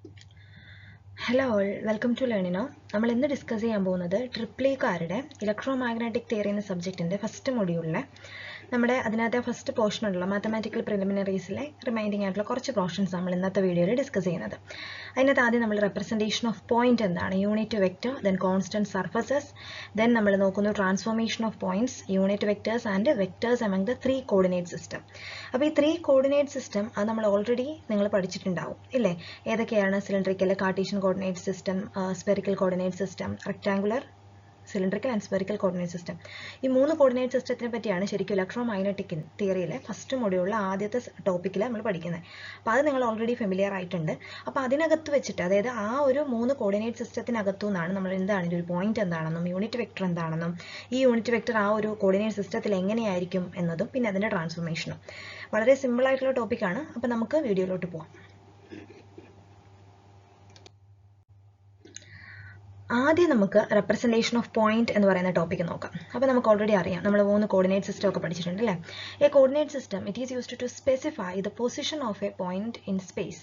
Hello all, welcome to Learnino. നമ്മൾ ഇന്ന് discuss ചെയ്യാൻ പോകുന്നത് ട്രിപ്ലിക്കാരുടെ ഇലക്ട്രോമാഗ്നറ്റിക് തിയറി എന്ന സബ്ജക്റ്റിന്റെ ഫസ്റ്റ് മൊഡ്യൂളിലെ നമ്മുടെ അതിനകത്തെ ഫസ്റ്റ് പോർഷൻ ഉള്ള മാത്തമാറ്റിക്കൽ പ്രിലിമിനറീസിലെ റിമൈൻഡിംഗ് ആയിട്ടുള്ള കുറച്ച് പോർഷൻസ് നമ്മൾ ഇന്നത്തെ വീഡിയോയിൽ ഡിസ്കസ് ചെയ്യുന്നത്. അതിനകത്ത് ആദ്യം നമ്മൾ റെപ്രസെൻറ്റേഷൻ ഓഫ് പോയിന്റ് എന്താണ്, unit vector, then constant surfaces, then നമ്മൾ നോക്കുന്നു transformation of points, unit vectors and vectors among the 3 coordinate system. അപ്പോൾ ഈ 3 കോർഡിനേറ്റ് സിസ്റ്റം അത് നമ്മൾ ഓൾറെഡി നിങ്ങൾ പഠിച്ചിട്ടുണ്ടാവും ഇല്ലേ? ഏതൊക്കെയാണ്? Cylindrical, Cartesian coordinate system, spherical coordinate system, rectangular, cylindrical and spherical coordinate system. ഈ 3 കോർഡിനേറ്റ് സിസ്റ്റത്തിനെ പറ്റിയാണ് ശരിക്കും ഇലക്ട്രോമാഗ്നറ്റിക് തിയറിയിലെ ഫസ്റ്റ് മൊഡ്യൂളിലെ ആദ്യത്തെ ടോപ്പിക്കിൽ നമ്മൾ പഠിക്കുന്നത്. അപ്പോൾ അത് നിങ്ങൾ ഓൾറെഡി ഫെമിലിയർ ആയിട്ടുണ്ട്. അപ്പോൾ അതിനകത്ത് വെച്ചിട്ട്, അതായത് ആ ഒരു 3 കോർഡിനേറ്റ് സിസ്റ്റത്തിനകത്തു നിന്നാണ് നമ്മൾ എന്താണ് ഒരു പോയിന്റ് എന്താണെന്നും യൂണിറ്റ് വെക്ടർ എന്താണെന്നും ഈ യൂണിറ്റ് വെക്ടർ ആ ഒരു കോർഡിനേറ്റ് സിസ്റ്റത്തിൽ എങ്ങനെയായിരിക്കും എന്നതും പിന്നെ അതിൻ്റെ ട്രാൻസ്ഫോർമേഷനും. വളരെ സിമ്പിൾ ആയിട്ടുള്ള ടോപ്പിക്കാണ്. അപ്പോൾ നമുക്ക് വീഡിയോയിലോട്ട് പോകാം. ആദ്യം നമുക്ക് റെപ്രസെൻറ്റേഷൻ ഓഫ് പോയിന്റ് എന്ന് പറയുന്ന ടോപ്പിക്ക് നോക്കാം. അപ്പോൾ നമുക്ക് ഓൾറെഡി അറിയാം, നമ്മൾ 3 കോർഡിനേറ്റ് സിസ്റ്റം ഒക്കെ പഠിച്ചിട്ടുണ്ട് അല്ലേ? A coordinate system it is used to specify the position of a point in space.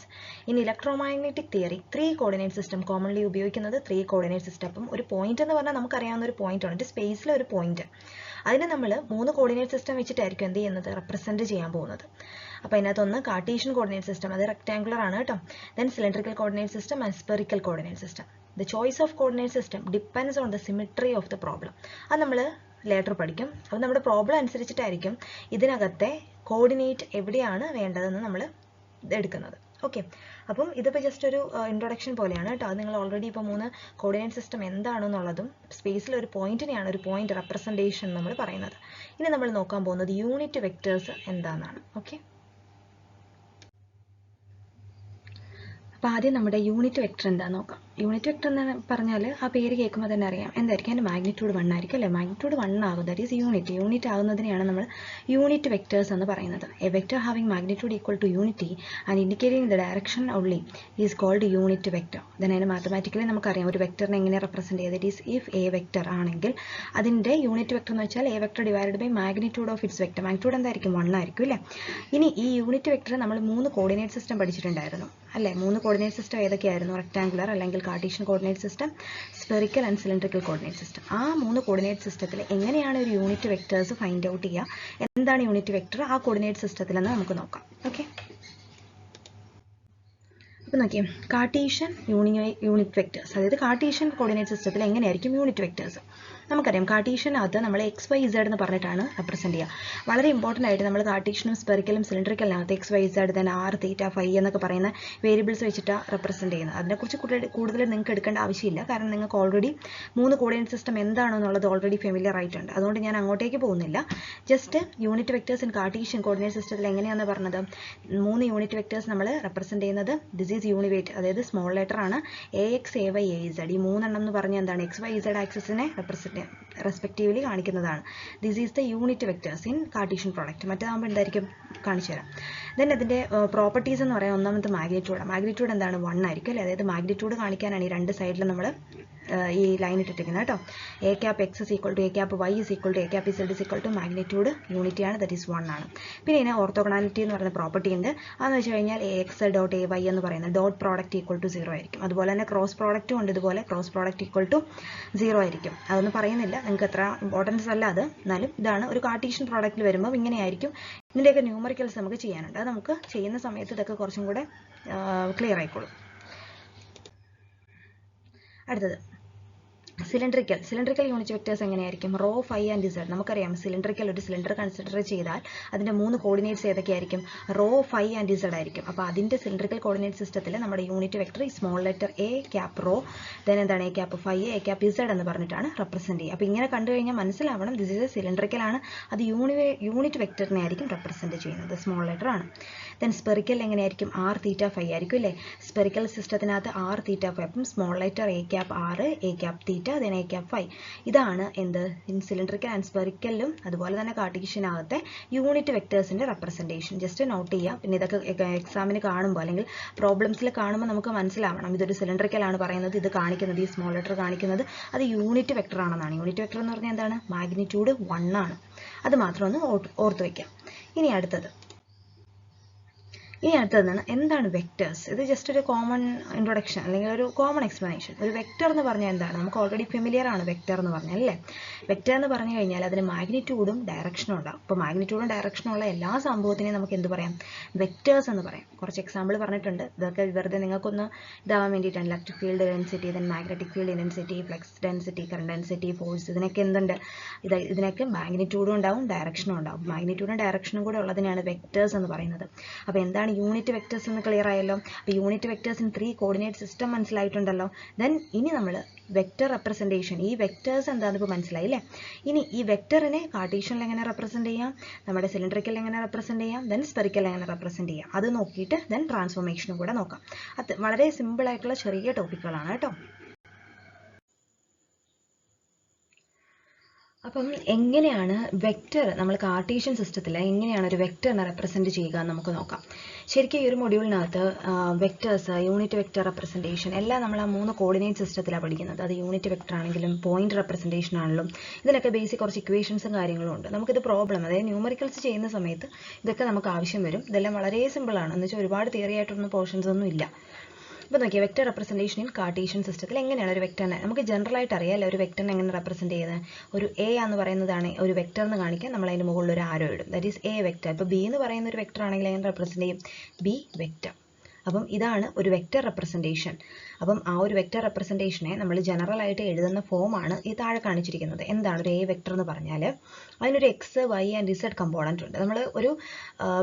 In electromagnetic theory 3 coordinate system commonly ഉപയോഗിക്കുന്നത് 3 കോർഡിനേറ്റ് സിസ്റ്റം. അപ്പം ഒരു പോയിന്റ് എന്ന് പറഞ്ഞാൽ നമുക്കറിയാവുന്ന ഒരു പോയിന്റ് ഉണ്ട്, സ്പേസിലെ ഒരു പോയിന്റ്. അതിനെ നമ്മൾ 3 കോർഡിനേറ്റ് സിസ്റ്റം വെച്ചിട്ടായിരിക്കും എന്ത് ചെയ്യുന്നത്, റെപ്രസെന്റ് ചെയ്യാൻ പോകുന്നത്. അപ്പോൾ അതിനകത്തൊന്ന് കാർട്ടീഷ്യൻ കോർഡിനേറ്റ് സിസ്റ്റം, അത് റെക്ടാങ്കുലർ ആണ് കേട്ടോ. Then cylindrical coordinate system and spherical coordinate system. The choice of coordinate system depends on the symmetry of the problem. അത് നമ്മൾ ലേറ്റർ പഠിക്കും. അപ്പോൾ നമ്മുടെ പ്രോബ്ലം അനുസരിച്ചിട്ടായിരിക്കും ഇതിനകത്തെ കോർഡിനേറ്റ് എവിടെയാണ് വേണ്ടതെന്ന് നമ്മൾ എടുക്കുന്നത്. ഓക്കെ, അപ്പം ഇതിപ്പോൾ ജസ്റ്റ് ഒരു ഇൻട്രൊഡക്ഷൻ പോലെയാണ് കേട്ടോ. അത് നിങ്ങൾ ഓൾറെഡി ഇപ്പോൾ 3 കോർഡിനേറ്റ് സിസ്റ്റം എന്താണെന്നുള്ളതും സ്പേസിൽ ഒരു പോയിന്റിനെയാണ് ഒരു പോയിന്റ് റെപ്രസെൻറ്റേഷൻ നമ്മൾ പറയുന്നത്. ഇനി നമ്മൾ നോക്കാൻ പോകുന്നത് യൂണിറ്റ് വെക്ടേഴ്സ് എന്താണെന്നാണ്. ഓക്കെ, അപ്പോൾ ആദ്യം നമ്മുടെ യൂണിറ്റ് വെക്ടർ എന്താണെന്ന് നോക്കാം. യൂണിറ്റ് വെക്ടർ എന്ന് പറഞ്ഞാൽ ആ പേര് കേൾക്കുമ്പോൾ തന്നെ അറിയാം എന്തായിരിക്കും, അതിൻ്റെ മാഗ്നിറ്റ്യൂഡ് 1 ആയിരിക്കും അല്ലേ? മാഗ്നിറ്റ്യൂഡ് 1 ആകും, ദാറ്റ് ഈസ് യൂണിറ്റ് ആകുന്നതിനെയാണ് നമ്മൾ യൂണിറ്റ് വെക്ടേഴ്സ് എന്ന് പറയുന്നത്. A vector having magnitude equal to unity and indicating the direction only is called unit vector. Then അതിന് മാത്തമാറ്റിക്കലി നമുക്കറിയാം ഒരു വെക്ടറിനെ എങ്ങനെ റെപ്രസെൻറ്റ് ചെയ്യുക. That is if a vector ആണെങ്കിൽ അതിൻ്റെ യൂണിറ്റ് വെക്ടർ എന്ന് വെച്ചാൽ a vector divided by magnitude of its vector. Magnitude എന്തായിരിക്കും? 1 ആയിരിക്കും അല്ലേ? ഇനി ഈ യൂണിറ്റ് വെക്ടർ നമ്മൾ 3 കോർഡിനേറ്റ് സിസ്റ്റം പഠിച്ചിട്ടുണ്ടായിരുന്നു അല്ലേ? 3 കോർഡിനേറ്റ് സിസ്റ്റം ഏതൊക്കെയായിരുന്നു? റെക്ടാങ്കുലർ അല്ലെങ്കിൽ Cartesian coordinate system, spherical and cylindrical coordinate system. ആ 3 കോർഡിനേറ്റ് സിസ്റ്റത്തിൽ എങ്ങനെയാണ് ഒരു യൂണിറ്റ് വെക്ടേഴ്സ് ഫൈൻഡ് ഔട്ട് ചെയ്യുക, എന്താണ് യൂണിറ്റ് വെക്ടർ ആ കോർഡിനേറ്റ് സിസ്റ്റത്തിലെന്ന് നമുക്ക് നോക്കാം. ഓക്കെ, അപ്പോൾ നോക്കിയേ, കാർട്ടീഷ്യൻ യൂണിറ്റ് വെക്ടേഴ്സ്, അതായത് കാർട്ടീഷ്യൻ കോർഡിനേറ്റ് സിസ്റ്റത്തിൽ എങ്ങനെയായിരിക്കും യൂണിറ്റ് വെക്ടേഴ്സ്? നമുക്കറിയാം കാർട്ടീഷ്യനകത്ത് നമ്മൾ XYZ എന്ന് പറഞ്ഞിട്ടാണ് റെപ്രസെൻറ്റ് ചെയ്യുക. വളരെ ഇമ്പോർട്ടൻ്റ് ആയിട്ട് നമ്മൾ കാർട്ടീഷ്യനും സ്പെറിക്കലും സിലിണ്ടറിക്കലിനകത്ത് XYZ, ദെൻ R, തീറ്റ, ഫൈ എന്നൊക്കെ പറയുന്ന വേരിയബിൾസ് വെച്ചിട്ടാണ് റെപ്രസെൻറ്റ് ചെയ്യുന്നത്. അതിനെക്കുറിച്ച് കൂടുതൽ നിങ്ങൾക്ക് എടുക്കേണ്ട ആവശ്യമില്ല, കാരണം നിങ്ങൾക്ക് ഓൾറെഡി 3 കോർഡിനേറ്റ് സിസ്റ്റം എന്താണെന്നുള്ളത് ഓൾറെഡി ഫെമിലിയർ ആയിട്ടുണ്ട്. അതുകൊണ്ട് ഞാൻ അങ്ങോട്ടേക്ക് പോകുന്നില്ല. Just unit vectors in Cartesian coordinate സിസ്റ്റത്തിൽ എങ്ങനെയാണെന്ന് പറഞ്ഞത്, 3 യൂണിറ്റ് വെക്ടേഴ്സ് നമ്മൾ റെപ്രസെൻറ്റ് ചെയ്യുന്നത് ദിസ് ഈസ് യൂണിവേറ്റ്, അതായത് സ്മോൾ ലെറ്റർ ആണ്, AX, AY, AZ. ഈ 3 എണ്ണം എന്ന് പറഞ്ഞാൽ എന്താണ്, XYZ ആക്സിസിനെ റെസ്പെക്റ്റീവ്ലി കാണിക്കുന്നതാണ്. This is the unit vectors in Cartesian product. മറ്റേതാകുമ്പോൾ എന്തായിരിക്കും കാണിച്ചു തരാം. ദെൻ അതിൻ്റെ പ്രോപ്പർട്ടീസ് എന്ന് പറയാൻ ഒന്നാമത്തെ മാഗ്നിറ്റ്യൂഡ് എന്താണ്? 1 ആയിരിക്കും അല്ലേ? അതായത് മാഗ്നിറ്റ്യൂഡ് കാണിക്കാനാണ് ഈ 2 സൈഡിലും നമ്മൾ ഈ ലൈൻ ഇട്ടിരിക്കുന്നത് കേട്ടോ. A cap X is equal to A cap Y is equal to A cap Z is equal to magnitude യൂണിറ്റിയാണ്, ദറ്റ് ഈസ് 1 ആണ്. പിന്നെ ഇതിന് ഓർത്തോഗണാലിറ്റി എന്ന് പറയുന്ന പ്രോപ്പർട്ടി ഉണ്ട്. അതെന്ന് വെച്ച് കഴിഞ്ഞാൽ AX ഡോട്ട് AY എന്ന് പറയുന്നത് ഡോട്ട് പ്രോഡക്റ്റ് ഈക്വൽ ടു 0 ആയിരിക്കും. അതുപോലെ തന്നെ ക്രോസ് പ്രോഡക്റ്റും ഉണ്ട്, ഇതുപോലെ ക്രോസ് പ്രോഡക്റ്റ് ഈക്വൽ ടു 0 ആയിരിക്കും. അതൊന്നും പറയുന്നില്ല, നിങ്ങൾക്ക് എത്ര ഇമ്പോർട്ടൻസ് അല്ല അത്, എന്നാലും ഇതാണ് ഒരു കാർട്ടീഷ്യൻ പ്രോഡക്റ്റിൽ വരുമ്പോൾ ഇങ്ങനെയായിരിക്കും. ഇതിൻ്റെയൊക്കെ ന്യൂമറിക്കൽസ് നമുക്ക് ചെയ്യാനുണ്ട്. അത് നമുക്ക് ചെയ്യുന്ന സമയത്ത് ഇതൊക്കെ കുറച്ചും കൂടെ ക്ലിയർ ആയിക്കോളും. അടുത്തത് സിലിണ്ടറിക്കൽ യൂണിറ്റ് വെക്ടേഴ്സ് എങ്ങനെയായിരിക്കും? Rho, phi and Z. നമുക്കറിയാം സിലിണ്ടറിക്കൽ ഒരു സിലിണ്ടർ കൺസിഡർ ചെയ്താൽ അതിൻ്റെ 3 കോർഡിനേറ്റ്സ് ഏതൊക്കെയായിരിക്കും? റോ, ഫൈ ആൻഡ് Z ആയിരിക്കും. അപ്പോൾ അതിൻ്റെ സിലിണ്ടറിക്കൽ കോർഡിനേറ്റ് സിസ്റ്റത്തിൽ നമ്മുടെ unit vector small letter A cap rho, then എന്താണ് A cap phi, A cap Z എന്ന് പറഞ്ഞിട്ടാണ് റെപ്രസെൻറ്റ് ചെയ്യുക. അപ്പോൾ ഇങ്ങനെ കണ്ടു കഴിഞ്ഞാൽ മനസ്സിലാവണം ദിസ് ഈസ് സിലിണ്ടറിക്കൽ ആണ്, അത് യൂണിറ്റ് വെക്ടറിനെ ആയിരിക്കും റെപ്രസെൻറ്റ് ചെയ്യുന്നത്, സ്മോൾ ലെറ്റർ ആണ്. ദെൻ സ്പെറിക്കൽ എങ്ങനെയായിരിക്കും? R, തീറ്റ, ഫൈ ആയിരിക്കും അല്ലേ? സ്പെറിക്കൽ സിസ്റ്റത്തിനകത്ത് R, തീറ്റ, ഫൈ. അപ്പം small letter A cap R, A cap theta, then A cap phi. ഇതാണ് എന്ത് സിലിണ്ടറിക്കൽ ആൻഡ് സ്പെറിക്കലിലും അതുപോലെ തന്നെ കാർട്ടീഷ്യനകത്തെ യൂണിറ്റ് വെക്ടേഴ്സിൻ്റെ റെപ്രസെൻറ്റേഷൻ. ജസ്റ്റ് നോട്ട് ചെയ്യുക. പിന്നെ ഇതൊക്കെ എക്സാമിന് കാണുമ്പോൾ അല്ലെങ്കിൽ പ്രോബ്ലംസിൽ കാണുമ്പോൾ നമുക്ക് മനസ്സിലാവണം ഇതൊരു സിലിണ്ടറിക്കൽ ആണ് പറയുന്നത്, ഇത് കാണിക്കുന്നത് ഈ സ്മോൾ ലെറ്റർ കാണിക്കുന്നത് അത് യൂണിറ്റ് വെക്ടർ ആണെന്നാണ്. യൂണിറ്റ് വെക്ടർ എന്ന് പറഞ്ഞാൽ എന്താണ്? മാഗ്നിറ്റ്യൂഡ് 1 ആണ്. അത് മാത്രം ഒന്ന് ഓർത്ത് വയ്ക്കാം. ഇനി അടുത്തത് ഇനി അടുത്തതാണ് എന്താണ് വെക്ടേഴ്സ്. ഇത് ജസ്റ്റ് ഒരു കോമൺ ഇൻട്രൊഡക്ഷൻ അല്ലെങ്കിൽ ഒരു കോമൺ എക്സ്പ്ലനേഷൻ. ഒരു വെക്ടർ എന്ന് പറഞ്ഞാൽ എന്താണ്? നമുക്ക് ഓൾറെഡി ഫെമിലിയർ ആണ് വെക്ടർ എന്ന് പറഞ്ഞാൽ അല്ലേ. വെക്ടർ എന്ന് പറഞ്ഞു കഴിഞ്ഞാൽ അതിന് മാഗ്നിറ്റ്യൂഡും ഡയറക്ഷനും ഉണ്ടാവും. അപ്പോൾ മാഗ്നിറ്റ്യൂഡും ഡയറക്ഷനും ഉള്ള എല്ലാ സംഭവത്തിനെയും നമുക്ക് എന്ത് പറയാം? വെക്ടേഴ്സ് എന്ന് പറയാം. കുറച്ച് എക്സാമ്പിൾ പറഞ്ഞിട്ടുണ്ട്. ഇതൊക്കെ വെറുതെ നിങ്ങൾക്കൊന്ന് ഇതാവാൻ വേണ്ടിയിട്ടാണ്. Electric field density, then magnetic field intensity, flux density, current density, force, ഇതിനൊക്കെ എന്തുണ്ട്? ഇതിനൊക്കെ മാഗ്നിറ്റ്യൂഡും ഉണ്ടാവും ഡയറക്ഷനും ഉണ്ടാവും. മാഗ്നിറ്റ്യൂഡും ഡയറക്ഷനും കൂടെ ഉള്ളതിനാണ് വെക്ടേഴ്സ് എന്ന് പറയുന്നത്. അപ്പോൾ എന്താണ് യൂണിറ്റ് വെക്ടേഴ്സ് എന്ന് ക്ലിയർ ആയല്ലോ. അപ്പോൾ യൂണിറ്റ് വെക്ടേഴ്സിന് 3 കോർഡിനേറ്റ് സിസ്റ്റം മനസ്സിലായിട്ടുണ്ടല്ലോ. ദെൻ ഇനി നമ്മൾ വെക്ടർ റെപ്രസെൻറ്റേഷൻ, ഈ വെക്ടേഴ്സ് എന്താണെന്ന് ഇപ്പോൾ മനസ്സിലായി അല്ലേ. ഇനി ഈ വെക്ടറിനെ കാർട്ടീഷ്യനിൽ എങ്ങനെ റെപ്രസെൻറ്റ് ചെയ്യാം, നമ്മുടെ സിലിണ്ടറിക്കൽ എങ്ങനെ റെപ്രസെൻറ്റ് ചെയ്യാം, ദെൻ സ്പെറിക്കൽ എങ്ങനെ റെപ്രസെൻറ്റ് ചെയ്യാം, അത് നോക്കിയിട്ട് ദെൻ ട്രാൻസ്ഫോർമേഷനും കൂടെ നോക്കാം. അത് വളരെ സിമ്പിൾ ആയിട്ടുള്ള ചെറിയ ടോപ്പിക്കുകളാണ് കേട്ടോ. അപ്പം എങ്ങനെയാണ് വെക്ടർ നമ്മൾ കാർട്ടീഷ്യൻ സിസ്റ്റത്തിൽ എങ്ങനെയാണ് ഒരു വെക്ടറിനെ റെപ്രസെൻറ്റ് ചെയ്യുക എന്ന് നമുക്ക് നോക്കാം. ശരിക്കും ഈ ഒരു മൊഡ്യൂളിനകത്ത് വെക്ടേഴ്സ്, യൂണിറ്റ് വെക്ടർ റെപ്രസെൻറ്റേഷൻ എല്ലാം നമ്മൾ ആ 3 കോർഡിനേറ്റ് സിസ്റ്റത്തിലാണ് പഠിക്കുന്നത്. അത് യൂണിറ്റ് വെക്ടർ ആണെങ്കിലും പോയിന്റ് റെപ്രസെൻറ്റേഷൻ ആണെങ്കിലും ഇതിനൊക്കെ ബേസിക് കുറച്ച് ഇക്വേഷൻസും കാര്യങ്ങളും ഉണ്ട്. നമുക്കിത് പ്രോബ്ലം, അതായത് ന്യൂമറിക്കൽസ് ചെയ്യുന്ന സമയത്ത് ഇതൊക്കെ നമുക്ക് ആവശ്യം വരും. ഇതെല്ലാം വളരെ സിമ്പിളാണ്. എന്ന് വെച്ചാൽ ഒരുപാട് തിയറി ആയിട്ടൊന്നും പോർഷൻസ് ഒന്നും ഇല്ല. ഇപ്പോൾ നോക്കിയാൽ വെക്ടർ റെപ്രസെൻറ്റേഷൻ ഇൻ കാർട്ടീഷ്യൻ സിസ്റ്റത്തിൽ എങ്ങനെയാണ് ഒരു വെക്ടറിനെ നമുക്ക് ജനറൽ ആയിട്ട് അറിയാമല്ലോ. ഒരു വെക്ടറിനെ എങ്ങനെ റെപ്രസെൻറ്റ് ചെയ്യുന്നത്? ഒരു എ എന്ന് പറയുന്നതാണ് ഒരു വെക്ടർ എന്ന് കാണിക്കാൻ നമ്മൾ അതിന് മുകളിൽ ഒരു ആരോ ഇടും. That is A vector. ഇപ്പോൾ ബി എന്ന് പറയുന്ന ഒരു വെക്ടർ ആണെങ്കിൽ എങ്ങനെ റെപ്രസെൻറ്റ് ചെയ്യും? B vector. അപ്പം ഇതാണ് ഒരു വെക്ടർ റെപ്രസെൻറ്റേഷൻ. അപ്പം ആ ഒരു വെക്ടർ റെപ്രസെൻറ്റേഷനെ നമ്മൾ ജനറൽ ആയിട്ട് എഴുതുന്ന ഫോമാണ് ഈ താഴെ കാണിച്ചിരിക്കുന്നത്. എന്താണ് ഒരു എ വെക്ടർ എന്ന് പറഞ്ഞാൽ? അതിനൊരു x, y and z component ഉണ്ട്. നമ്മൾ ഒരു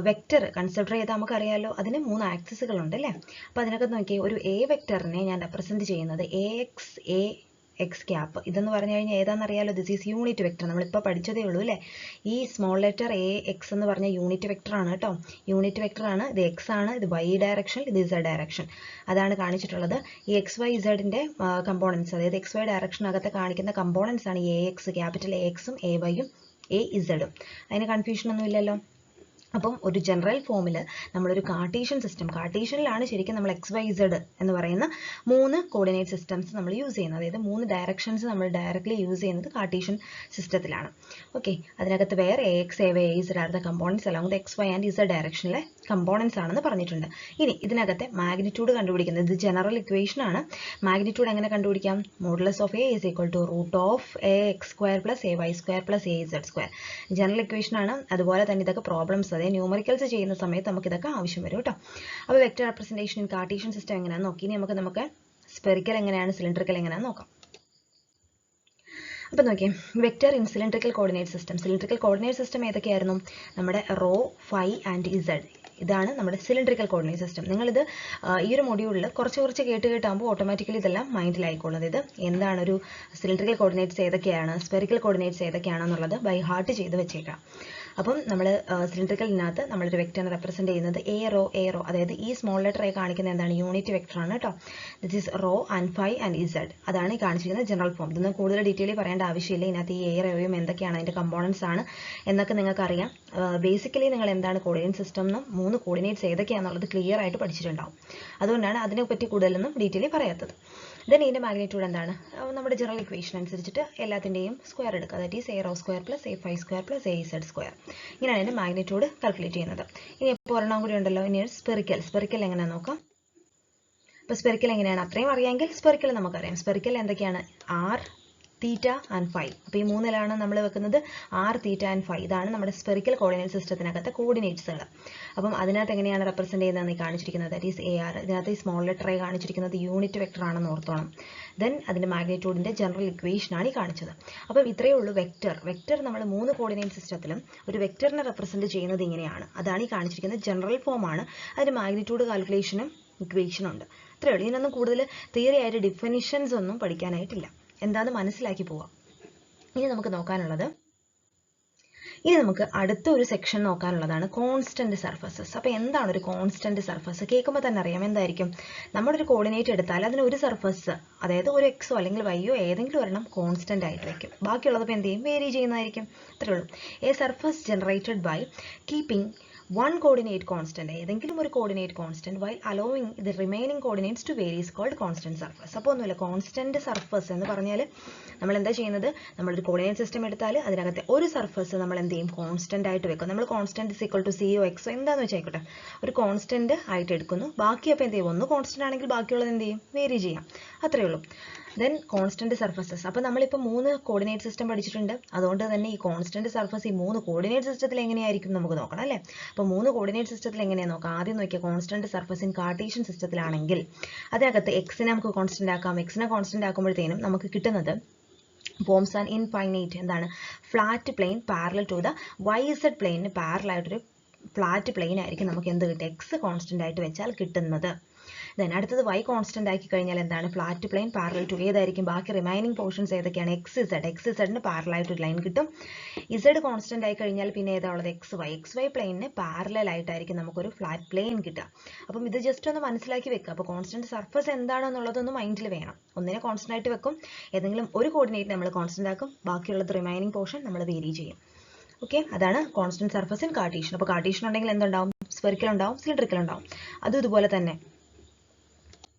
വെക്ടർ കൺസിഡർ ചെയ്താൽ നമുക്കറിയാമല്ലോ അതിന് 3 ആക്സിസുകളുണ്ട് അല്ലേ. അപ്പോൾ അതിനകത്ത് നോക്കിയാൽ ഒരു എ വെക്ടറിനെ ഞാൻ റെപ്രസെൻറ്റ് ചെയ്യുന്നത് എ എക്സ് ക്യാപ്പ്. ഇതെന്ന് പറഞ്ഞു കഴിഞ്ഞാൽ ഏതാണെന്നറിയാലോ. This is unit vector. നമ്മളിപ്പോൾ പഠിച്ചതേ ഉള്ളൂ അല്ലേ. ഈ സ്മോൾ ലെറ്റർ എ എക്സ് എന്ന് പറഞ്ഞ യൂണിറ്റ് വെക്ടർ ആണ് കേട്ടോ. യൂണിറ്റ് വെക്ടർ ആണ്. ഇത് എക്സ് ആണ്, ഇത് വൈ ഡയറക്ഷൻ, ഇത് ഇസഡ് ഡയറക്ഷൻ. അതാണ് കാണിച്ചിട്ടുള്ളത്. ഈ എക്സ് വൈ ഇസഡിൻ്റെ കമ്പോണൻസ്, അതായത് എക്സ് വൈ ഡയറക്ഷനകത്ത് കാണിക്കുന്ന കമ്പോണൻസ് ആണ് എ എക്സ്, ക്യാപിറ്റൽ എ എക്സും എ വൈയും എ ഇസഡും. അതിന് കൺഫ്യൂഷൻ ഒന്നും ഇല്ലല്ലോ. അപ്പം ഒരു ജനറൽ ഫോമിൽ നമ്മളൊരു കാർട്ടീഷ്യൻ സിസ്റ്റം, കാർട്ടീഷ്യനിലാണ് ശരിക്കും നമ്മൾ എക്സ് വൈ ഇസഡ് എന്ന് പറയുന്ന 3 കോർഡിനേറ്റ് സിസ്റ്റംസ് നമ്മൾ യൂസ് ചെയ്യുന്നത്. അതായത് 3 ഡയറക്ഷൻസ് നമ്മൾ ഡയറക്റ്റ്ലി യൂസ് ചെയ്യുന്നത് കാർട്ടീഷ്യൻ സിസ്റ്റത്തിലാണ്. ഓക്കെ, അതിനകത്ത് വേറെ a x, a y, a z are the components along the x y and z ഡയറക്ഷനിലെ കമ്പോണൻസ് ആണെന്ന് പറഞ്ഞിട്ടുണ്ട്. ഇനി ഇതിനകത്തെ മാഗ്നിറ്റ്യൂഡ് കണ്ടുപിടിക്കുന്നത്, ഇത് ജനറൽ ഇക്വേഷൻ ആണ്. മാഗ്നിറ്റ്യൂഡ് എങ്ങനെ കണ്ടുപിടിക്കാം? Modulus of a is equal to root of a x square plus a y square plus a z square. General equation ആണ്. അതുപോലെ തന്നെ ഇതൊക്കെ പ്രോബ്ലംസ്, അതായത് ന്യൂമറിക്കൽസ് ചെയ്യുന്ന സമയത്ത് നമുക്ക് ഇതൊക്കെ ആവശ്യം വരും കേട്ടോ. അപ്പോൾ vector representation in Cartesian system എങ്ങനെയാണെന്ന് നോക്കി. ഇനി നമുക്ക് സ്പെറിക്കൽ എങ്ങനെയാണ്, സിലിണ്ടറിക്കൽ എങ്ങനെയാണെന്ന് നോക്കാം. അപ്പോൾ നോക്കിയേ, vector in cylindrical coordinate system. Cylindrical coordinate system ഏതൊക്കെയായിരുന്നു? നമ്മുടെ റോ, ഫൈ ആൻഡ് ഇസഡ്. ഇതാണ് നമ്മുടെ സിലിണ്ടറിക്കൽ കോർഡിനേറ്റ് സിസ്റ്റം. നിങ്ങളിത് ഈ ഒരു മൊഡ്യൂളിൽ കുറച്ച് കേട്ടാകുമ്പോൾ ഓട്ടോമാറ്റിക്കലി ഇതെല്ലാം മൈൻഡിലായിക്കോളും. ഇത് എന്താണ് ഒരു സിലിണ്ടറിക്കൽ കോർഡിനേറ്റ്സ് ഏതൊക്കെയാണ്, സ്പെറിക്കൽ കോർഡിനേറ്റ്സ് ഏതൊക്കെയാണെന്നുള്ളത് ബൈ ഹാർട്ട് ചെയ്ത് വെച്ചേക്കാം. അപ്പം നമ്മൾ സിലിണ്ടറിക്കലിനകത്ത് നമ്മളൊരു വെക്ടറിനെ റെപ്രസെൻറ്റ് ചെയ്യുന്നത് എ റോ, അതായത് ഈ സ്മോൾ ലെറ്റർ എ കാണിക്കുന്ന എന്താണ്? യൂണിറ്റ് വെക്ടർ ആണ് കേട്ടോ. This is rho and phi and z. അതാണ് ഈ കാണിച്ചിരിക്കുന്നത് ജനറൽ ഫോം. ഇതൊന്നും കൂടുതൽ ഡീറ്റെയിൽ പറയേണ്ട ആവശ്യമില്ല. ഇതിനകത്ത് ഈ എ റോയും എന്തൊക്കെയാണ്, അതിൻ്റെ കമ്പോണൻസ് ആണ് എന്നൊക്കെ നിങ്ങൾക്ക് അറിയാം. ബേസിക്കലി നിങ്ങൾ എന്താണ് കോർഡിനേറ്റ് സിസ്റ്റം എന്നും 3 കോർഡിനേറ്റ്സ് ഏതൊക്കെയാണെന്നുള്ളത് ക്ലിയർ ആയിട്ട് പഠിച്ചിട്ടുണ്ടാവും. അതുകൊണ്ടാണ് അതിനെപ്പറ്റി കൂടുതലൊന്നും ഡീറ്റെയിൽ പറയാത്തത്. ദെൻ ഇതിൻ്റെ മാഗ്നിറ്റ്യൂഡ് എന്താണ്? നമ്മുടെ ജനറൽ ഇക്വേഷൻ അനുസരിച്ചിട്ട് എല്ലാത്തിൻ്റെയും സ്ക്വയർ എടുക്കുക. That is A rho square plus A phi square plus a z square. ഇങ്ങനെയാണ് ഇതിൻ്റെ മാഗ്നിറ്റ്യൂഡ് കാൽക്കുലേറ്റ് ചെയ്യുന്നത്. ഇനി ഇപ്പോൾ ഒരെണ്ണം കൂടി ഉണ്ടല്ലോ. ഇനി സ്പെറിക്കൽ എങ്ങനെയാണെന്ന് നോക്കാം. അപ്പോൾ സ്പെറിക്കൽ എങ്ങനെയാണ്? അത്രയും അറിയാമെങ്കിൽ സ്പെറിക്കൽ നമുക്കറിയാം. സ്പെറിക്കൽ എന്തൊക്കെയാണ്? R, theta and phi. അപ്പോൾ ഈ 3ലാണ് നമ്മൾ വെക്കുന്നത് ആർ, തീറ്റ ആൻഡ് ഫൈ. ഇതാണ് നമ്മുടെ സ്പെറിക്കൽ കോർഡിനേറ്റ് സിസ്റ്റത്തിനകത്തെ കോർഡിനേറ്റ്സുകൾ. അപ്പം അതിനകത്ത് എങ്ങനെയാണ് റെപ്രസെൻറ്റ് ചെയ്യുന്നതെന്ന് കാണിച്ചിരിക്കുന്നത്. That is a R. ഇതിനകത്ത് ഈ സ്മോൾ ലെറ്റർ ആയി കാണിച്ചിരിക്കുന്നത് യൂണിറ്റ് വെക്ടർ ആണെന്ന് ഓർത്തോണം. ദെൻ അതിൻ്റെ മാഗ്നിറ്റ്യൂഡിൻ്റെ ജനറൽ ഇക്വേഷനാണ് ഈ കാണിച്ചത്. അപ്പം ഇത്രയേ ഉള്ളൂ വെക്ടർ നമ്മൾ 3 കോർഡിനേറ്റ് സിസ്റ്റത്തിലും ഒരു വെക്ടറിനെ റെപ്രസെൻറ്റ് ചെയ്യുന്നത് ഇങ്ങനെയാണ്. അതാണ് ഈ കാണിച്ചിരിക്കുന്നത് ജനറൽ ഫോമാണ്. അതിൻ്റെ മാഗ്നിറ്റ്യൂഡ് കാൽക്കുലേഷനും ഇക്വേഷനും ഉണ്ട്. ഇത്രയേ ഉള്ളൂ. ഇതിനൊന്നും കൂടുതൽ തിയറി ആയിട്ട് ഡിഫിനിഷൻസ് ഒന്നും പഠിക്കാനായിട്ടില്ല. എന്താണെന്ന് മനസ്സിലാക്കി പോവാം. ഇനി നമുക്ക് അടുത്ത ഒരു സെക്ഷൻ നോക്കാനുള്ളതാണ് കോൺസ്റ്റന്റ് സർഫസസ്. അപ്പോൾ എന്താണ് ഒരു കോൺസ്റ്റന്റ് സർഫസ്? കേൾക്കുമ്പോൾ തന്നെ അറിയാം എന്തായിരിക്കും. നമ്മുടെ ഒരു കോർഡിനേറ്റ് എടുത്താൽ അതിന് ഒരു സർഫസ്, അതായത് ഒരു എക്സോ അല്ലെങ്കിൽ വൈയോ ഏതെങ്കിലും ഒരെണ്ണം കോൺസ്റ്റന്റ് ആയിട്ട് വയ്ക്കും. ബാക്കിയുള്ളത് ഇപ്പോൾ എന്ത് ചെയ്യും? വേരി ചെയ്യുന്നതായിരിക്കും. അത്രേ ഉള്ളൂ. A surface generated by keeping one coordinate constant, ഏതെങ്കിലും ഒരു coordinate constant, while allowing the remaining coordinates to vary is called constant surface. അപ്പോൾ ഒന്നുമില്ല, constant surface എന്ന് പറഞ്ഞാൽ നമ്മൾ എന്താ ചെയ്യുന്നത്, നമ്മളൊരു coordinate system എടുത്താൽ അതിനകത്തെ ഒരു സർഫസ് നമ്മൾ എന്ത് ചെയ്യും, കോൺസ്റ്റന്റ് ആയിട്ട് വെക്കും. നമ്മൾ കോൺസ്റ്റന്റ് ഇസ് ഈക്വൽ ടു സിയോ എക്സോ എന്താണെന്ന് വെച്ചായിക്കോട്ടെ, ഒരു കോൺസ്റ്റന്റ് ആയിട്ട് എടുക്കുന്നു. ബാക്കി അപ്പോൾ എന്ത് ചെയ്യും, ഒന്ന് കോൺസ്റ്റന്റ് ആണെങ്കിൽ ബാക്കിയുള്ളത് എന്ത് ചെയ്യും, വേരി ചെയ്യാം, അത്രയേ ഉള്ളൂ. Then constant surfaces. അപ്പോൾ നമ്മളിപ്പോൾ 3 കോർഡിനേറ്റ് സിസ്റ്റം പഠിച്ചിട്ടുണ്ട്. അതുകൊണ്ട് തന്നെ ഈ കോൺസ്റ്റന്റ് സർഫസ് ഈ 3 കോർഡിനേറ്റ് സിസ്റ്റത്തിൽ എങ്ങനെയായിരിക്കും നമുക്ക് നോക്കണം അല്ലേ. അപ്പോൾ 3 കോർഡിനേറ്റ് സിസ്റ്റത്തിൽ എങ്ങനെയാണ് നോക്കാം. ആദ്യം നോക്കിയാൽ കോൺസ്റ്റന്റ് സർഫസ് ഇൻ കാർട്ടീഷ്യൻ സിസ്റ്റത്തിലാണെങ്കിൽ അതിനകത്ത് എക്സിനെ നമുക്ക് കോൺസ്റ്റന്റ് ആക്കാം. എക്സിനെ കോൺസ്റ്റന്റ് ആക്കുമ്പോഴത്തേനും നമുക്ക് കിട്ടുന്നത് forms an infinite എന്താണ്, flat plane parallel to the YZ പ്ലെയിനിന് പാരലൽ ആയിട്ടൊരു ഫ്ലാറ്റ് പ്ലെയിൻ ആയിരിക്കും നമുക്ക് എന്ത് കിട്ടുക, എക്സ് കോൺസ്റ്റന്റ് ആയിട്ട് വെച്ചാൽ കിട്ടുന്നത്. ദെൻ അടുത്തത് y കോൺസ്റ്റന്റ് ആക്കി കഴിഞ്ഞാൽ എന്താണ്, ഫ്ലാറ്റ് പ്ലെയിൻ പാരലൽ ടു ഏതായിരിക്കും, ബാക്കി റിമൈനിങ് പോർഷൻസ് ഏതൊക്കെയാണ്, എക്സ് ഇസഡിന് പാരലൽ ആയിട്ട് ഒരു ലൈൻ കിട്ടും. ഇസഡ് കോൺസ്റ്റന്റ് ആയി കഴിഞ്ഞാൽ പിന്നെ ഏതാ ഉള്ളത്, എക്സ് വൈ പ്ലെയിനിന് പാരലൽ ആയിട്ടായിരിക്കും നമുക്കൊരു ഫ്ലാറ്റ് പ്ലെയിൻ കിട്ടുക. അപ്പം ഇത് ജസ്റ്റ് ഒന്ന് മനസ്സിലാക്കി വെക്കുക. അപ്പോൾ കോൺസ്റ്റന്റ് സർഫസ് എന്താണെന്നുള്ളതൊന്ന് മൈൻഡിൽ വേണം. ഒന്നിനെ കോൺസ്റ്റന്റ് ആയിട്ട് വെക്കും, ഏതെങ്കിലും ഒരു കോർഡിനേറ്റ് നമ്മൾ കോൺസ്റ്റന്റ് ആക്കും, ബാക്കിയുള്ളത് റിമൈനിങ് പോർഷൻ നമ്മൾ വേരി ചെയ്യും. ഓക്കെ, അതാണ് കോൺസ്റ്റന്റ് സർഫസ് ഇൻ കാർട്ടീഷ്യൻ. അപ്പോൾ കാർട്ടീഷ്യൻ ഉണ്ടെങ്കിൽ എന്തുണ്ടാവും, സ്ഫെറിക്കൽ ഉണ്ടാവും, സിലിണ്ടറിക്കൽ ഉണ്ടാവും. അതും ഇതുപോലെ തന്നെ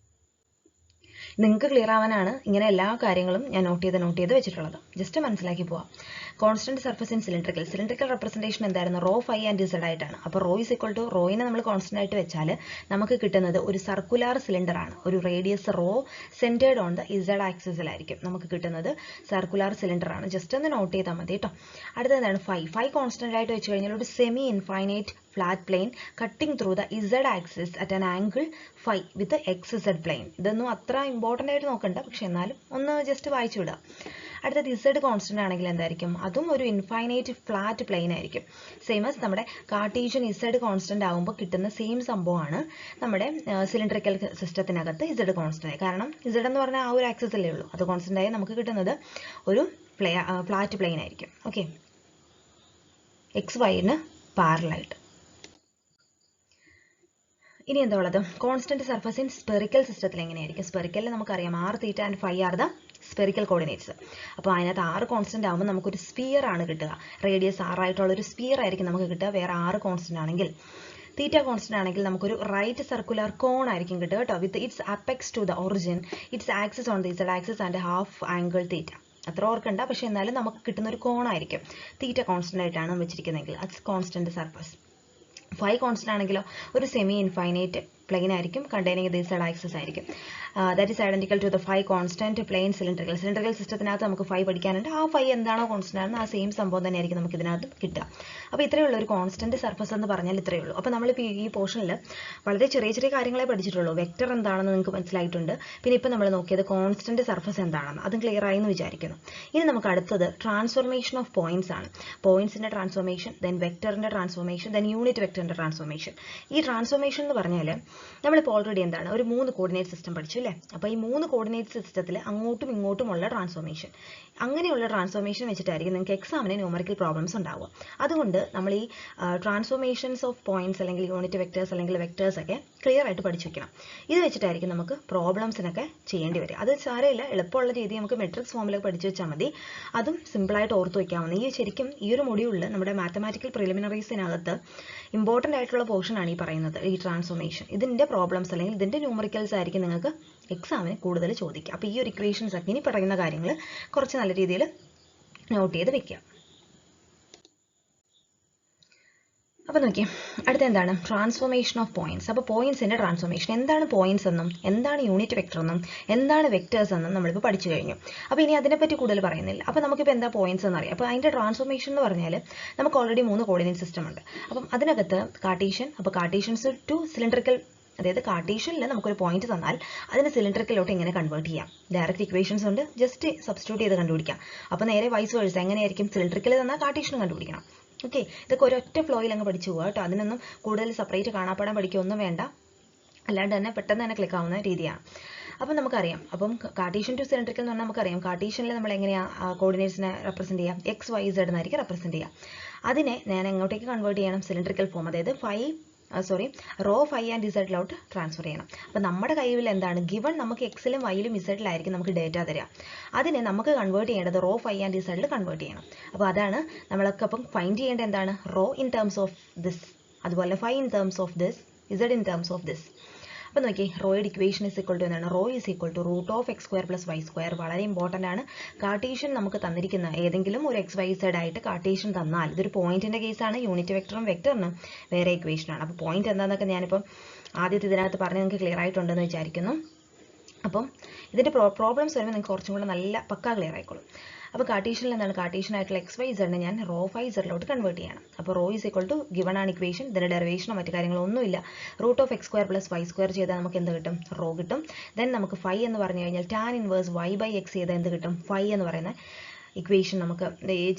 നിങ്ങൾക്ക് ക്ലിയർ ആവാനാണ് ഇങ്ങനെ എല്ലാ കാര്യങ്ങളും ഞാൻ നോട്ട് ചെയ്ത് വെച്ചിട്ടുള്ളത്. ജസ്റ്റ് മനസ്സിലാക്കി പോവാം. Constant surface in cylindrical representation എന്തായിരുന്നു, റോ ഫൈ ആൻഡ് ഇസഡ് ആയിട്ടാണ്. അപ്പോൾ റോ ഇസ് ഈക്വൽ ടു റോയിനെ നമ്മൾ കോൺസ്റ്റന്റ് ആയിട്ട് വെച്ചാൽ നമുക്ക് കിട്ടുന്നത് ഒരു സർക്കുലർ സിലിണ്ടർ ആണ്. ഒരു radius rho centred on the z ആക്സിസിലായിരിക്കും നമുക്ക് കിട്ടുന്നത്, സർക്കുലർ സിലിണ്ടർ ആണ്. ജസ്റ്റ് ഒന്ന് നോട്ട് ചെയ്താൽ മതി കേട്ടോ. അടുത്തത് എന്താണ്, ഫൈ കോൺസ്റ്റന്റ് ആയിട്ട് വെച്ച് കഴിഞ്ഞാൽ ഒരു semi infinite flat plane cutting through the z axis at an angle phi with the xz plane. ഇതൊന്നും അത്ര ഇമ്പോർട്ടൻ്റ് ആയിട്ട് നോക്കണ്ട, പക്ഷെ എന്നാലും ഒന്ന് ജസ്റ്റ് വായിച്ചു വിടുക. അടുത്തത് z കോൺസ്റ്റന്റ് ആണെങ്കിൽ എന്തായിരിക്കും, അതും ഒരു ഇൻഫൈനൈറ്റ് ഫ്ലാറ്റ് പ്ലെയിൻ ആയിരിക്കും. സെയിം ആസ് നമ്മുടെ കാർട്ടീഷ്യൻ z കോൺസ്റ്റന്റ് ആകുമ്പോൾ കിട്ടുന്ന സെയിം സംഭവമാണ് നമ്മുടെ സിലിണ്ടറിക്കൽ സിസ്റ്റത്തിനകത്ത് z കോൺസ്റ്റന്റ് ആയി. കാരണം z എന്ന് പറഞ്ഞാൽ ആ ഒരു ആക്സിസ് അല്ലേ ഉള്ളൂ, അത് കോൺസ്റ്റന്റ് ആയി നമുക്ക് കിട്ടുന്നത് ഒരു ഫ്ലാറ്റ് പ്ലെയിൻ ആയിരിക്കും. ഓക്കെ, എക്സ് വൈന് പാരലായിട്ട്. ഇനി എന്താ ഉള്ളത്, കോൺസ്റ്റന്റ് സർഫസ് ഇൻ സ്പെറിക്കൽ സിസ്റ്റത്തിൽ എങ്ങനെയായിരിക്കും. സ്പെറിക്കലിൽ നമുക്കറിയാം r, θ and phi are the spherical coordinates. അപ്പോൾ അതിനകത്ത് 6 കോൺസ്റ്റന്റ് ആകുമ്പോൾ നമുക്കൊരു സ്പിയർ ആണ് കിട്ടുക. റേഡിയസ് 6 ആയിട്ടുള്ള ഒരു സ്പിയർ ആയിരിക്കും നമുക്ക് കിട്ടുക. വേറെ 6 കോൺസ്റ്റന്റ് ആണെങ്കിൽ, തീറ്റ കോൺസ്റ്റന്റ് ആണെങ്കിൽ നമുക്കൊരു റൈറ്റ് സർക്കുലർ കോൺ ആയിരിക്കും കിട്ടുക കേട്ടോ, with its apex to the origin, its axis on the Z axis and half angle theta. അത്ര ഓർക്കണ്ട, പക്ഷെ എന്നാലും നമുക്ക് കിട്ടുന്ന ഒരു കോൺ ആയിരിക്കും തീറ്റ കോൺസ്റ്റന്റ് ആയിട്ടാണ് വെച്ചിരിക്കുന്നതെങ്കിൽ. അത് കോൺസ്റ്റന്റ് സർഫസ്. ഫൈ കോൺസ്റ്റന്റ് ആണെങ്കിലോ ഒരു സെമി ഇൻഫൈനൈറ്റ് പ്ലെയിൻ ആയിരിക്കും, കണ്ടെയ്നിങ് ദ ഇസഡ് ആക്സിസ് ആയിരിക്കും. That is identical to the phi constant plane cylindrical സിസ്റ്റത്തിനകത്ത് നമുക്ക് ഫൈ പഠിക്കാനുണ്ട്. ആ ഫൈ എന്താണോ കോൺസ്റ്റന്റ് ആണ് ആ സെയിം സംഭവം തന്നെ ആയിരിക്കും നമുക്ക് ഇതിനകത്ത് കിട്ടുക. അപ്പോൾ ഇത്രയേ ഉള്ളൂ ഒരു കോൺസ്റ്റന്റ് സർഫസ് എന്ന് പറഞ്ഞാൽ, ഇത്രയേ ഉള്ളൂ. അപ്പോൾ നമ്മളിപ്പോൾ ഈ പോർഷനിൽ വളരെ ചെറിയ കാര്യങ്ങളെ പഠിച്ചിട്ടുള്ളൂ. വെക്ടർ എന്താണെന്ന് നിങ്ങൾക്ക് മനസ്സിലായിട്ടുണ്ട്. പിന്നെ ഇപ്പോൾ നമ്മൾ നോക്കിയത് കോൺസ്റ്റന്റ് സർഫസ് എന്താണെന്ന്, അതും ക്ലിയർ ആയി എന്ന് വിചാരിക്കുന്നു. ഇനി നമുക്ക് അടുത്തത് ട്രാൻസ്ഫോർമേഷൻ ഓഫ് പോയിന്റ്സ് ആണ്. പോയിന്റ്സിന്റെ ട്രാൻസ്ഫോർമേഷൻ, ദെൻ വെക്ടറിന്റെ ട്രാൻസ്ഫോർമേഷൻ, ദെൻ യൂണിറ്റ് വെക്ടറിന്റെ ട്രാൻസ്ഫോർമേഷൻ. ഈ ട്രാൻസ്ഫോർമേഷൻ എന്ന് പറഞ്ഞാൽ നമ്മളിപ്പോൾ ഓൾറെഡി എന്താണ് ഒരു 3 കോർഡിനേറ്റ് സിസ്റ്റം പഠിച്ചു അല്ലേ. അപ്പോൾ ഈ 3 കോർഡിനേറ്റ് സിസ്റ്റത്തിൽ അങ്ങോട്ടും ഇങ്ങോട്ടുമുള്ള ട്രാൻസ്ഫോർമേഷൻ, അങ്ങനെയുള്ള ട്രാൻസ്ഫോർമേഷൻ വെച്ചിട്ടായിരിക്കും നിങ്ങൾക്ക് എക്സാമിന് ന്യൂമറിക്കൽ പ്രോബ്ലംസ് ഉണ്ടാവുക. അതുകൊണ്ട് നമ്മൾ ഈ ട്രാൻസ്ഫോർമേഷൻസ് ഓഫ് പോയിന്റ്സ് അല്ലെങ്കിൽ യൂണിറ്റ് വെക്ടേഴ്സ് അല്ലെങ്കിൽ വെക്ടേഴ്സ് ഒക്കെ ക്ലിയർ ആയിട്ട് പഠിച്ചു വെക്കണം. ഇത് വെച്ചിട്ടായിരിക്കും നമുക്ക് പ്രോബ്ലംസിനൊക്കെ ചെയ്യേണ്ടി വരിക. അത് സാരമില്ല, എളുപ്പമുള്ള രീതി നമുക്ക് മെട്രിക്സ് ഫോമിലൊക്കെ പഠിച്ചു വെച്ചാൽ മതി. അതും സിമ്പിളായിട്ട് ഓർത്ത് വയ്ക്കാവുന്ന. ഈ ഒരു മൊഡ്യൂളിൽ നമ്മുടെ മാത്തമാറ്റിക്കൽ പ്രിലിമിനറീസിനകത്ത് ഇമ്പോർട്ടൻ്റ് ആയിട്ടുള്ള പോർഷൻ ആണ് ഈ പറയുന്നത്, ഈ ട്രാൻസ്ഫോർമേഷൻ. ഇതിൻ്റെ പ്രോബ്ലംസ് അല്ലെങ്കിൽ ഇതിൻ്റെ ന്യൂമറിക്കൽസ് ആയിരിക്കും നിങ്ങൾക്ക് എക്സാമിന് കൂടുതൽ ചോദിക്കുക. അപ്പോൾ ഈ ഒരു ഇക്വേഷൻസ് ഒക്കെ ഇനി പറയുന്ന കാര്യങ്ങൾ കുറച്ച് നല്ല രീതിയിൽ നോട്ട് ചെയ്ത് വെക്കുക. അപ്പോൾ നോക്കിയേ, അടുത്ത എന്താണ് ട്രാൻസ്ഫോർമേഷൻ ഓഫ് പോയിന്റ്സ്. അപ്പോൾ പോയിന്റ്സിന്റെ ട്രാൻസ്ഫോർമേഷൻ, എന്താണ് പോയിന്റ്സ് എന്നും എന്താണ് യൂണിറ്റ് വെക്ടർ എന്നും എന്താണ് വെക്ടേഴ്സ് എന്നും നമ്മളിപ്പോൾ പഠിച്ചു കഴിഞ്ഞു. അപ്പോൾ ഇനി അതിനെപ്പറ്റി കൂടുതൽ പറയുന്നില്ല. അപ്പോൾ നമുക്കിപ്പോൾ എന്താ പോയിന്റ്സ് എന്നറിയാം. അപ്പോൾ അതിൻ്റെ ട്രാൻസ്ഫോർമേഷൻ എന്ന് പറഞ്ഞാൽ നമുക്ക് ഓൾറെഡി 3 കോർഡിനേറ്റ് സിസ്റ്റം ഉണ്ട്. അപ്പം അതിനകത്ത് കാർട്ടീഷ്യൻ, അപ്പോൾ കാർട്ടീഷ്യൻസ് ടു സിലിണ്ടറിക്കൽ, അതായത് കാർട്ടീഷ്യനിൽ നമുക്കൊരു പോയിന്റ് തന്നാൽ അതിന് സിലിണ്ടറിക്കലോട്ട് എങ്ങനെ കൺവേർട്ട് ചെയ്യാം. ഡയറക്റ്റ് ഇക്വേഷൻസ് ഉണ്ട്, ജസ്റ്റ് സബ്സ്റ്റിറ്റ്യൂട്ട് ചെയ്ത് കണ്ടുപിടിക്കാം. അപ്പോൾ നേരെ വൈസ് വേഴ്സ എങ്ങനെയായിരിക്കും, സിലിണ്ടറിക്കൽ തന്നാൽ കാർട്ടീഷ്യനും കണ്ടുപിടിക്കണം. ഓക്കെ, ഇതൊക്കെ ഒരൊറ്റ ഫ്ലോയിൽ അങ്ങ് പഠിച്ചു പോകാം കേട്ടോ. അതിനൊന്നും കൂടുതൽ സെപ്പറേറ്റ് കാണാപ്പാടാൻ പഠിക്കുകയൊന്നും വേണ്ട, അല്ലാണ്ട് തന്നെ പെട്ടെന്ന് തന്നെ ക്ലിക്ക് ആവുന്ന രീതിയാണ്. അപ്പം നമുക്കറിയാം, അപ്പം കാർട്ടീഷ്യൻ ടു സിലിണ്ടറിക്കൽ എന്ന് പറഞ്ഞാൽ നമുക്കറിയാം കാർട്ടീഷ്യനിൽ നമ്മൾ എങ്ങനെയാണ് കോർഡിനേറ്റ്സിനെ റെപ്രസെന്റ് ചെയ്യാം, എക്സ് വൈ സെഡ് എന്നായിരിക്കും റെപ്രസെന്റ് ചെയ്യാം. അതിനെ ഞാൻ എങ്ങോട്ടേക്ക് കൺവേർട്ട് ചെയ്യണം, സിലിണ്ടറിക്കൽ ഫോം, അതായത് റോ ഫൈ ആൻഡ് ഇസഡിലോട്ട് ട്രാൻസ്ഫർ ചെയ്യണം. അപ്പോൾ നമ്മുടെ കയ്യിൽ എന്താണ് ഗിവൺ, നമുക്ക് എക്സിലും വൈയിലും ഇസഡിലായിരിക്കും നമുക്ക് ഡേറ്റ തരിക. അതിനെ നമുക്ക് കൺവേർട്ട് ചെയ്യേണ്ടത് റോ ഫൈ ആൻഡ് ഇസഡിൽ കൺവേർട്ട് ചെയ്യണം. അപ്പോൾ അതാണ് നമ്മളൊക്കെ അപ്പം ഫൈൻഡ് ചെയ്യേണ്ടത് എന്താണ്, raw in terms of this അതുപോലെ phi in terms of this, z in terms of this. അപ്പോൾ നോക്കി റോയുടെ ഇക്വേഷൻ ഇസ് ഈക്വൽ ടു എന്താണ്, rho is equal to root of X square plus Y square. വളരെ important ആണ്. Cartesian നമുക്ക് തന്നിരിക്കുന്ന ഏതെങ്കിലും ഒരു എക്സ് വൈ സെഡ് ആയിട്ട് കാർട്ടീഷ്യൻ തന്നാൽ, ഇതൊരു പോയിന്റിന്റെ കേസാണ്, യൂണിറ്റ് വെക്ടറും വെക്ടറിനും വേറെ ഇക്വേഷനാണ്. അപ്പോൾ പോയിന്റ് എന്താണെന്നൊക്കെ ഞാനിപ്പോൾ ആദ്യത്തെ ഇതിനകത്ത് പറഞ്ഞ് നിങ്ങൾക്ക് ക്ലിയർ ആയിട്ടുണ്ടെന്ന് വിചാരിക്കുന്നു. അപ്പം ഇതിൻ്റെ പ്രോബ്ലംസ് വരുമ്പോൾ നിങ്ങൾക്ക് കുറച്ചും കൂടെ നല്ല പക്കാ ക്ലിയർ ആയിക്കോളും. അപ്പോൾ കാർട്ടീഷ്യനിൽ എന്താണ്, കാർട്ടീഷ്യൻ ആയിട്ടുള്ള എക്സ് വൈ സെഡിനെ ഞാൻ റോ ഫൈ സെഡിലോട്ട് കൺവേർട്ട് ചെയ്യണം. അപ്പോൾ rho is equal to given ആണ് ഇക്വേഷൻ, ഇതിൻ്റെ ഡെറിവേഷനോ മറ്റു കാര്യങ്ങളോ ഒന്നുമില്ല. Root of X square plus Y square ചെയ്താൽ നമുക്ക് എന്ത് കിട്ടും, റോ കിട്ടും. ദെൻ നമുക്ക് ഫൈ എന്ന് പറഞ്ഞു കഴിഞ്ഞാൽ tan inverse Y by X ചെയ്താൽ എന്ത് കിട്ടും, ഫൈ എന്ന് പറയുന്ന ഇക്വേഷൻ നമുക്ക്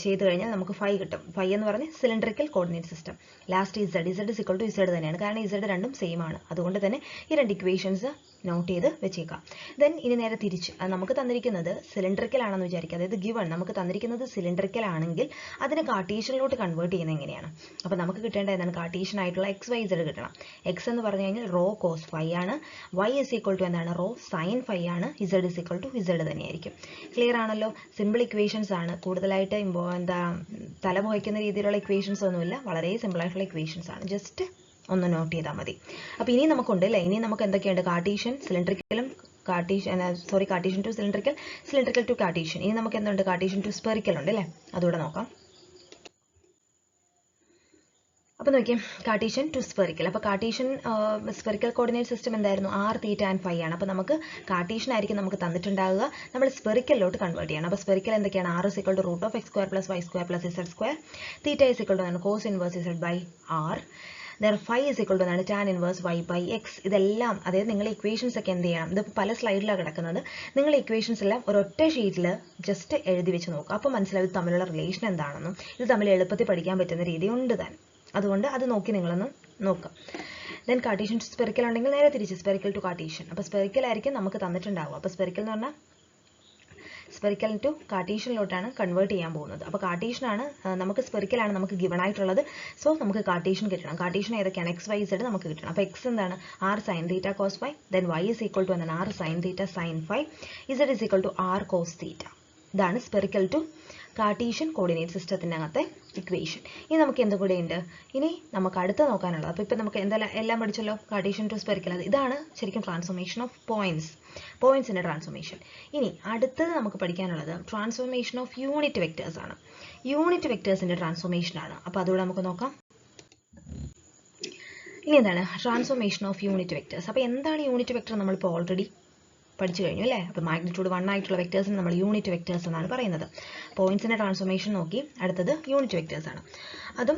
ചെയ്ത് കഴിഞ്ഞാൽ നമുക്ക് ഫൈ കിട്ടും. ഫൈ എന്ന് പറഞ്ഞ് cylindrical coordinate system. Last Z is equal to Z തന്നെയാണ്, കാരണം ഇസഡ് രണ്ടും സെയിം ആണ്. അതുകൊണ്ട് തന്നെ ഈ രണ്ട് ഇക്വേഷൻസ് നോട്ട് ചെയ്ത് വെച്ചേക്കാം. ദെൻ ഇനി നേരെ തിരിച്ച് നമുക്ക് തന്നിരിക്കുന്നത് സിലിണ്ടറിക്കൽ ആണെന്ന് വിചാരിക്കുക. അതായത് ഗിവൺ നമുക്ക് തന്നിരിക്കുന്നത് സിലിണ്ടറിക്കൽ ആണെങ്കിൽ അതിനെ കാർട്ടീഷ്യനിലോട്ട് കൺവേർട്ട് ചെയ്യുന്നത് എങ്ങനെയാണ്. അപ്പോൾ നമുക്ക് കിട്ടേണ്ട എന്താണ്, കാർട്ടീഷ്യൻ ആയിട്ടുള്ള എക്സ് വൈ സെഡ് കിട്ടണം. എക്സ് എന്ന് പറഞ്ഞു കഴിഞ്ഞാൽ റോ കോസ് ഫൈ ആണ്, വൈ ഇസ് ഈക്വൽ ടു എന്താണ്, റോ സൈൻ ഫൈ ആണ്, Z is equal to Z തന്നെയായിരിക്കും. ക്ലിയർ ആണല്ലോ. സിമ്പിൾ ഇക്വേഷൻസ് ആണ്, കൂടുതലായിട്ട് തലപോയിക്കുന്ന രീതിയിലുള്ള ഇക്വേഷൻസ് ഒന്നുമില്ല, വളരെ സിമ്പിൾ ആയിട്ടുള്ള ഇക്വേഷൻസ് ആണ്. ജസ്റ്റ് ഒന്ന് നോട്ട് ചെയ്താൽ മതി. അപ്പോൾ ഇനി നമുക്കുണ്ട് അല്ലേ, ഇനി നമുക്ക് എന്തൊക്കെയുണ്ട്, കാർട്ടീഷ്യൻ സിലിണ്ടറിക്കലും Cartesian to cylindrical, cylindrical to Cartesian. ഇനി നമുക്ക് എന്തുണ്ട്, കാർട്ടീഷ്യൻ ടു സ്പെറിക്കൽ ഉണ്ട് അല്ലേ, അതുകൂടെ നോക്കാം. അപ്പോൾ നോക്കിയാൽ കാർട്ടീഷ്യൻ ടു സ്പെറിക്കൽ. അപ്പോൾ കാർട്ടീഷ്യൻ സ്പെറിക്കൽ കോർഡിനേറ്റ് സിസ്റ്റം എന്തായിരുന്നു, ആർ തീറ്റ ആൻഡ് ഫൈ ആണ്. അപ്പോൾ നമുക്ക് കാർട്ടീഷ്യൻ ആയിരിക്കും നമുക്ക് തന്നിട്ടുണ്ടാവുക, നമ്മൾ സ്പെറിക്കലിലോട്ട് കൺവേർട്ട് ചെയ്യണം. അപ്പോൾ സ്പെറിക്കൽ എന്തൊക്കെയാണ്, R is equal to root of X square plus Y square plus Z square, theta is equal to cos inverse Z by R, then phi is equal to tan inverse Y by X. ഇതെല്ലാം അതായത് നിങ്ങൾ equations ഒക്കെ എന്ത് ചെയ്യണം, ഇതിപ്പോൾ പല സ്ലൈഡിലാണ് കിടക്കുന്നത്, നിങ്ങൾ ഇക്വേഷൻസ് എല്ലാം ഒരൊറ്റ ഷീറ്റിൽ ജസ്റ്റ് എഴുതി വെച്ച് നോക്കുക. അപ്പോൾ മനസ്സിലാവും ഇത് തമ്മിലുള്ള റിലേഷൻ എന്താണെന്നും ഇത് തമ്മിൽ എളുപ്പത്തിൽ പഠിക്കാൻ പറ്റുന്ന രീതി ഉണ്ട് താൻ. അതുകൊണ്ട് അത് നോക്കി നിങ്ങളൊന്ന് നോക്കാം. ദെൻ കാർട്ടീഷ്യൻ ടു സ്പെറിക്കൽ ഉണ്ടെങ്കിൽ നേരെ തിരിച്ച് സ്പെറിക്കൽ ടു കാർട്ടീഷ്യൻ. അപ്പോൾ സ്പെറിക്കൽ ആയിരിക്കും നമുക്ക് തന്നിട്ടുണ്ടാവുക. അപ്പോൾ സ്പെറിക്കൽ എന്ന് പറഞ്ഞാൽ സ്പെറിക്കൽ ടു കാർട്ടീഷ്യനിലോട്ടാണ് കൺവേർട്ട് ചെയ്യാൻ പോകുന്നത്. അപ്പോൾ കാർട്ടീഷ്യനാണ് നമുക്ക് സ്പെറിക്കലാണ് നമുക്ക് ഗിവൺ ആയിട്ടുള്ളത്. സോ നമുക്ക് കാർട്ടീഷ്യൻ കിട്ടണം. കാർട്ടീഷ്യൻ ഏതൊക്കെയാണ്, എക്സ് വൈ സെഡ് നമുക്ക് കിട്ടണം. അപ്പോൾ എക്സ് എന്താണ്, r sine theta cos phi, then y is equal to എന്താണ്, r sine theta sine phi, z is equal to r cos theta. ഇതാണ് സ്പെറിക്കൽ ടു കാർട്ടീഷ്യൻ കോർഡിനേറ്റ് സിസ്റ്റത്തിൻ്റെ അകത്തെ equation. ഇനി നമുക്ക് എന്തും കൂടെ ഉണ്ട്, ഇനി നമുക്ക് അടുത്ത് നോക്കാനുള്ളത്. അപ്പോൾ ഇപ്പോൾ നമുക്ക് എല്ലാം പഠിച്ചല്ലോ, കാർട്ടീഷ്യൻ ടു സ്പെറിക്കൽ. ഇതാണ് ശരിക്കും ട്രാൻസ്ഫോർമേഷൻ ഓഫ് പോയിന്റ്സിൻ്റെ ട്രാൻസ്ഫോർമേഷൻ. ഇനി അടുത്തത് നമുക്ക് പഠിക്കാനുള്ളത് ട്രാൻസ്ഫോർമേഷൻ ഓഫ് യൂണിറ്റ് വെക്ടേഴ്സ് ആണ്. യൂണിറ്റ് വെക്ടേഴ്സിൻ്റെ ട്രാൻസ്ഫോർമേഷൻ ആണ്. അപ്പോൾ അതുകൂടെ നമുക്ക് നോക്കാം. ഇനി എന്താണ് ട്രാൻസ്ഫോർമേഷൻ ഓഫ് യൂണിറ്റ് വെക്ടേഴ്സ്. അപ്പോൾ എന്താണ് യൂണിറ്റ് വെക്ടർ, നമ്മളിപ്പോൾ ഓൾറെഡി പഠിച്ചു കഴിഞ്ഞു അല്ലേ. അപ്പോൾ മാഗ്നിറ്റ്യൂഡ് 1 ആയിട്ടുള്ള വെക്ടേഴ്സിന് നമ്മൾ യൂണിറ്റ് വെക്ടേഴ്സ് എന്നാണ് പറയുന്നത്. പോയിന്റ്സിൻ്റെ ട്രാൻസ്ഫോർമേഷൻ നോക്കി, അടുത്തത് യൂണിറ്റ് വെക്ടേഴ്സ് ആണ്. അതും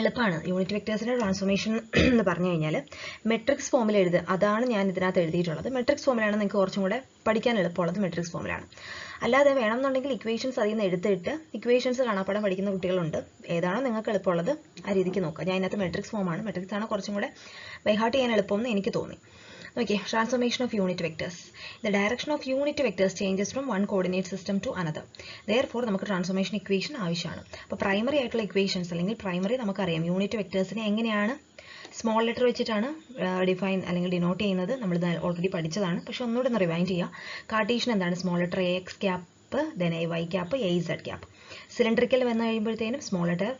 എളുപ്പമാണ്. യൂണിറ്റ് വെക്ടേഴ്സിൻ്റെ ട്രാൻസ്ഫോർമേഷൻ എന്ന് പറഞ്ഞു കഴിഞ്ഞാൽ മെട്രിക്സ് ഫോമിൽ എഴുതുക, അതാണ് ഞാൻ ഇതിനകത്ത് എഴുതിയിട്ടുള്ളത്. മെട്രിക്സ് ഫോമിലാണ് നിങ്ങൾക്ക് കുറച്ചും കൂടെ പഠിക്കാൻ എളുപ്പമുള്ളത്, മെട്രിക്സ് ഫോമിലാണ്. അല്ലാതെ വേണമെന്നുണ്ടെങ്കിൽ ഇക്വേഷൻസ് അതിൽ നിന്ന് എടുത്തിട്ട് ഇക്വേഷൻസ് കാണാപ്പാടം പഠിക്കുന്ന കുട്ടികളുണ്ട്. ഏതാണോ നിങ്ങൾക്ക് എളുപ്പമുള്ളത് ആ രീതിക്ക് നോക്കുക. ഞാൻ ഇതിനകത്ത് മെട്രിക്സ് ഫോമാണ്, മെട്രിക്സ് ആണ് കുറച്ചും കൂടെ ബൈഹാർട്ട് ചെയ്യാൻ എളുപ്പമെന്ന് എനിക്ക് തോന്നി. Okay, transformation of unit vectors. The direction of unit vectors changes from one coordinate system to another. Therefore, നമുക്ക് ട്രാൻസ്ഫോർമേഷൻ ഇക്വേഷൻ ആവശ്യമാണ്. അപ്പോൾ പ്രൈമറി ആയിട്ടുള്ള ഇക്വേഷൻസ് അല്ലെങ്കിൽ പ്രൈമറി നമുക്കറിയാം യൂണിറ്റ് വെക്ടേഴ്സിനെ എങ്ങനെയാണ് സ്മോൾ ലെറ്റർ വെച്ചിട്ടാണ് ഡിഫൈൻ അല്ലെങ്കിൽ ഡിനോട്ട് ചെയ്യുന്നത്. നമ്മളിത് ഓൾറെഡി പഠിച്ചതാണ്, പക്ഷെ ഒന്നുകൂടെ ഒന്ന് റിവൈൻഡ് ചെയ്യുക. കാർട്ടീഷ്യൻ എന്താണ്, small letter a x cap, then a y cap, a z cap. Cylindrical വന്നു കഴിയുമ്പോഴത്തേനും സ്മോൾ ലെറ്റർ